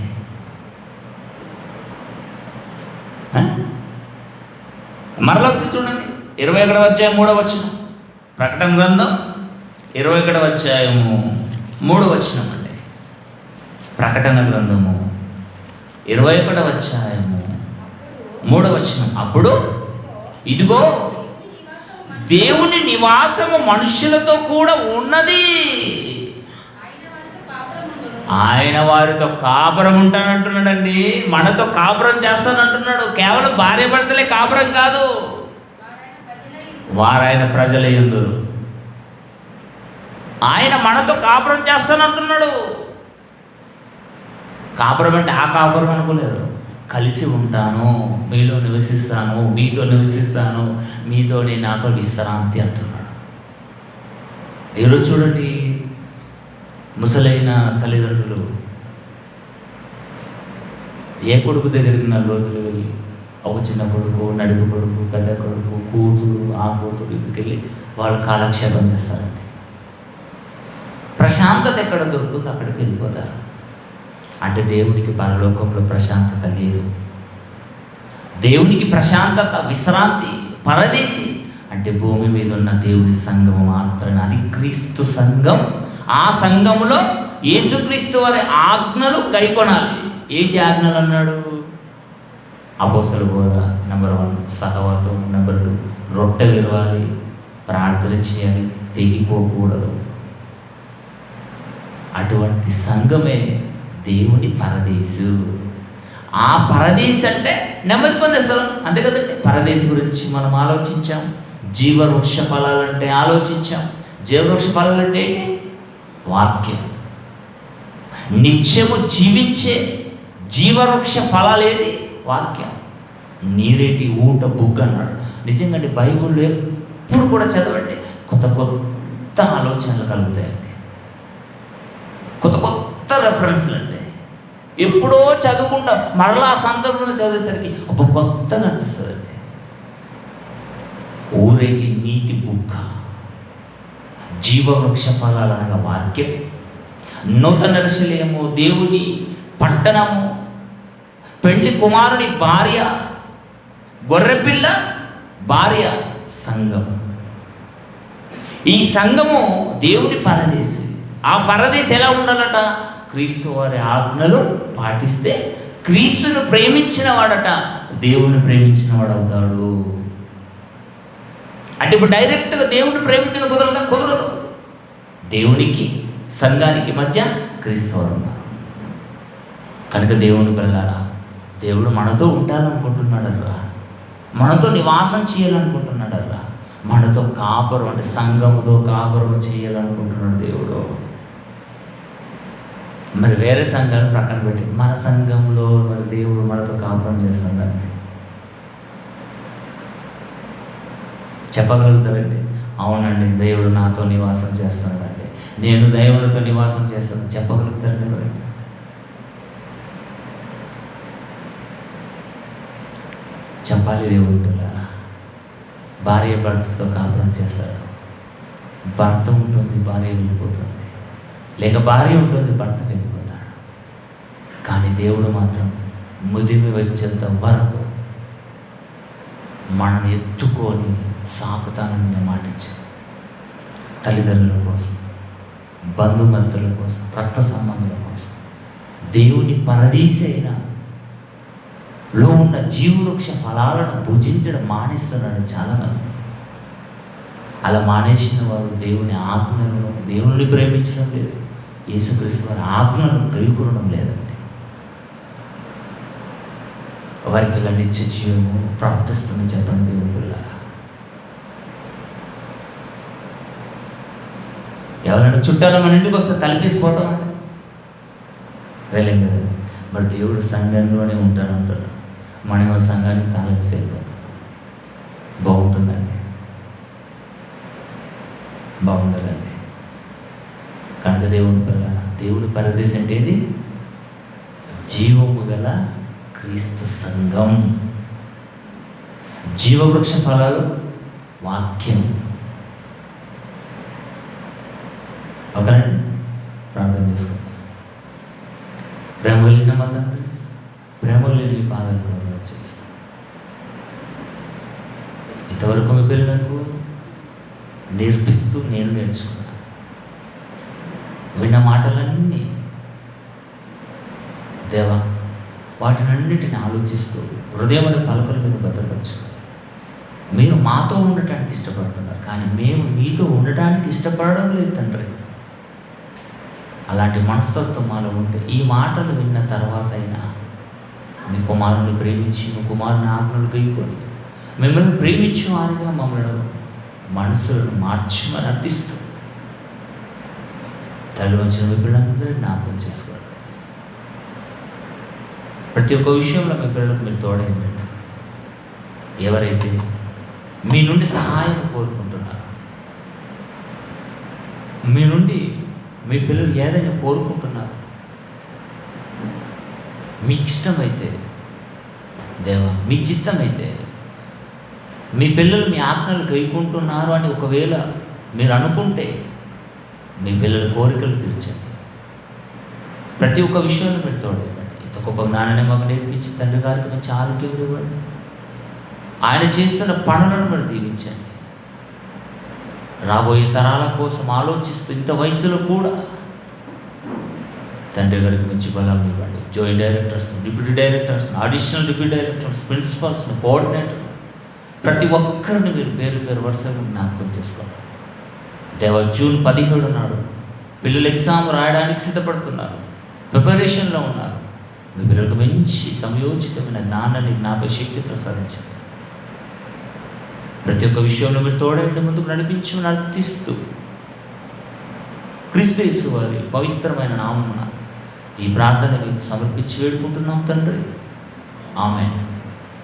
మరొకసారి చూడండి, 21వ అధ్యాయం 3వ వచనం. ప్రకటన గ్రంథం 21వ అధ్యాయము 3వ వచనం అండి. ప్రకటన గ్రంథము 21వ అధ్యాయము 3వ వచనం. అప్పుడు ఇదిగో దేవుని నివాసము మనుషులతో కూడా ఉన్నది, ఆయన వారితో కాపురం ఉంటానంటున్నాడండి. మనతో కాపురం చేస్తానంటున్నాడు. కేవలం భార్య భర్తలే కాపురం కాదు, వారాయన ప్రజలే యందురు. ఆయన మనతో కాపురం చేస్తానంటున్నాడు. కాపురం అంటే ఆ కాపురం అనుకోలేరు. కలిసి ఉంటాను, మీలో నివసిస్తాను, మీతో నివసిస్తాను, మీతోనే నాకు విశ్రాంతి అంటున్నాడు. ఈరోజు చూడండి, ముసలైన తల్లిదండ్రులు ఏ కొడుకు దగ్గరికి 4 రోజులు వెళ్ళి, ఒక చిన్న కొడుకు, నడుపు కొడుకు, పెద్ద కొడుకు, కూతురు, ఆ కూతురు ఇదికెళ్ళి వాళ్ళు కాలక్షేపం చేస్తారండి. ప్రశాంతత ఎక్కడ దొరుకుతుందో అక్కడికి వెళ్ళిపోతారు. అంటే దేవునికి పరలోకంలో ప్రశాంతత లేదు. దేవునికి ప్రశాంతత, విశ్రాంతి, పరదేశి అంటే భూమి మీద ఉన్న దేవుని సంఘము మాత్రమే. అది క్రీస్తు సంఘం. ఆ సంఘములో యేసుక్రీస్తు వారి ఆజ్ఞలు గైకొనాలి. ఏంటి ఆజ్ఞలు అన్నాడు? అపోస్తల బోధ నెంబర్ 1, సహవాసం నెంబర్ 2, రొట్టె విరవాలి, ప్రార్థన చేయాలి, తెగిపోకూడదు. అటువంటి సంఘమే దేవుని పరదేశు. ఆ పరదేశ్ అంటే నెమ్మది పొందే స్థలం, అంతే కదండి. పరదేశ్ గురించి మనం ఆలోచించాం. జీవవృక్ష ఫలాలంటే ఆలోచించాం. జీవవృక్ష ఫలాలు అంటే ఏంటి? వాక్యం. నిత్యము జీవించే జీవవృక్ష ఫలాలేది? వాక్యం. నీరేటి ఊట బుగ్గ అన్నాడు. నిజంగా బైబిల్లో ఎప్పుడు కూడా చదవండి, కొత్త కొత్త ఆలోచనలు కలుగుతాయండి, కొత్త కొత్త రెఫరెన్స్లు అండి. ఎప్పుడో చదువుకుంటాం, మరలా ఆ సందర్భంలో చదివేసరికి ఒక కొత్తగా అనిపిస్తుందండి. ఊరేటి నీటి బుగ్గ, జీవవృక్ష ఫలాలు అనగా వాక్యం. నూతన యెరూషలేము దేవుని పట్టణము, పెళ్లి కుమారుని భార్య, గొర్రెపిల్ల భార్య సంఘం. ఈ సంఘము దేవుని పరదేశి. ఆ పరదేశి ఎలా ఉండాలట? క్రీస్తు వారి ఆజ్ఞలు పాటిస్తే క్రీస్తును ప్రేమించిన వాడట దేవుని ప్రేమించిన వాడు అవుతాడు. అంటే ఇప్పుడు డైరెక్ట్గా దేవుని ప్రేమించిన కుదరదు. దేవునికి సంఘానికి మధ్య క్రీస్తు వారు ఉన్నారు కనుక దేవుని పిల్లలారా, దేవుడు మనతో ఉండాలనుకుంటున్నాడర్రా, మనతో నివాసం చేయాలనుకుంటున్నాడర్రా, మనతో కాపురం అంటే సంఘముతో కాపురం చేయాలనుకుంటున్నాడు దేవుడు. మరి వేరే సంఘాలు ప్రక్కన పెట్టి మన సంఘంలో మరి దేవుడు మనతో కాపురం చేస్తున్నాడండి. చెప్పగలుగుతారండి? అవునండి, దేవుడు నాతో నివాసం చేస్తున్నాడండి, నేను దేవుడితో నివాసం చేస్తాను చెప్పగలుగుతారండి? మరి చెప్పాలి. దేవుడు పిల్లరా, భార్య భర్తతో కాపురం చేస్తాడు. భర్త ఉంటుంది, భార్య వెళ్ళిపోతుంది, లేక భార్య ఉంటుంది, భర్త వెళ్ళిపోతాడు. కానీ దేవుడు మాత్రం ముదిమి వచ్చేంత వరకు మనల్ని ఎత్తుకొని సాకుతానని నేను మాటించాను. తల్లిదండ్రుల కోసం, బంధుమిత్రుల కోసం, రక్త సంబంధుల కోసం, దేవుని పరదేశి అయిన లో ఉన్న జీవవృక్ష ఫలాలను భుజించడం మానేస్తున్నాడు చాలామంది. అలా మానేసిన వారు దేవుని ఆజ్ఞలను, దేవుని ప్రేమించడం లేదు, యేసుక్రీస్తు వారి ఆజ్ఞలను గైకొనడం లేదండి. వారికి ఇలా నిత్య జీవము ప్రాప్తిస్తుంది. చెప్పండి దేవుని పిల్లలారా. ఎవరైనా చుట్టాలు మన ఇంటికి వస్తే తలపేసిపోతామంటే వెళ్ళేం కదండి. మరి దేవుడు సంఘంలోనే ఉంటాడంటాడు, మనం సంఘానికి తాళపేసి వెళ్ళిపోతాం. బాగుంటుందండి? బాగుండదండి. కనుక దేవుని పిల్లల, దేవుని పరదేశం అంటే ఏంటి? జీవము గల క్రీస్తు సంఘం. జీవవృక్ష ఫలాలు వాక్యం. ఒకరండి ప్రార్థన చేసుకుంటాం. ప్రేమ కలిగిన మా తండ్రి, ప్రేమ లేని పాదాలకు చేస్తాం. ఇంతవరకు మీ పిల్లలకు నేర్పిస్తూ నేను నేర్చుకున్నాను. విన్న మాటలన్నీ దేవా, వాటినన్నిటిని ఆలోచిస్తూ హృదయం అనే పలకల మీద భద్రపరచుకోవాలి. మీరు మాతో ఉండటానికి ఇష్టపడుతున్నారు, కానీ మేము మీతో ఉండటానికి ఇష్టపడడం లేదు తండ్రి. అలాంటి మనస్తత్వం మాలో ఉంటే ఈ మాటలు విన్న తర్వాత అయినా మీ కుమారుని ప్రేమించి, మీ కుమారుని ఆజ్ఞలు గైకొని మిమ్మల్ని ప్రేమించే వారిగా మమ్మల్ని మనసులను మార్చమని అర్థిస్తూ తల్లి వచ్చిన మీ పిల్లలందరూ జ్ఞాపకం చేసుకోండి. ప్రతి ఒక్క విషయంలో మీ పిల్లలకు మీరు తోడైందండి. ఎవరైతే మీ నుండి సహాయం కోరుకుంటున్నారో, మీ నుండి మీ పిల్లలు ఏదైనా కోరుకుంటున్నారు, మీకు ఇష్టమైతే దేవా, మీ చిత్తమైతే మీ పిల్లలు మీ ఆజ్ఞలు గైకుంటున్నారు అని ఒకవేళ మీరు అనుకుంటే మీ పిల్లల కోరికలు తీర్చండి. ప్రతి ఒక్క విషయంలో మీరు తోడైందండి. ఇంత గొప్ప జ్ఞానాన్ని మాకు నేర్పించి తండ్రి గారికి మంచి ఆరోగ్యం ఇవ్వండి. ఆయన చేస్తున్న పనులను మీరు దీవించండి. రాబోయే తరాల కోసం ఆలోచిస్తూ ఇంత వయసులో కూడా తండ్రి గారికి మంచి బలం ఇవ్వండి. Joint directors, deputy directors, additional deputy directors, ప్రిన్సిపల్స్ని, కోఆర్డినేటర్, ప్రతి ఒక్కరిని మీరు పేరు పేరు వరుసగా జ్ఞాపకం చేసుకోండి. దేవ, జూన్ 17 నాడు పిల్లలు ఎగ్జామ్ రాయడానికి సిద్ధపడుతున్నారు, ప్రిపరేషన్లో ఉన్నారు. మీ పిల్లలకు మంచి సమయోచితమైన జ్ఞానాన్ని, జ్ఞాపక శక్తి ప్రసాదించండి. ప్రతి ఒక్క విషయంలో మీరు తోడైండి, ముందుకు నడిపించమని అర్థిస్తూ క్రీస్తు యేసు వారి పవిత్రమైన నామమున ఈ ప్రార్థన మీకు సమర్పించి వేడుకుంటున్నాం తండ్రి. ఆమేన్.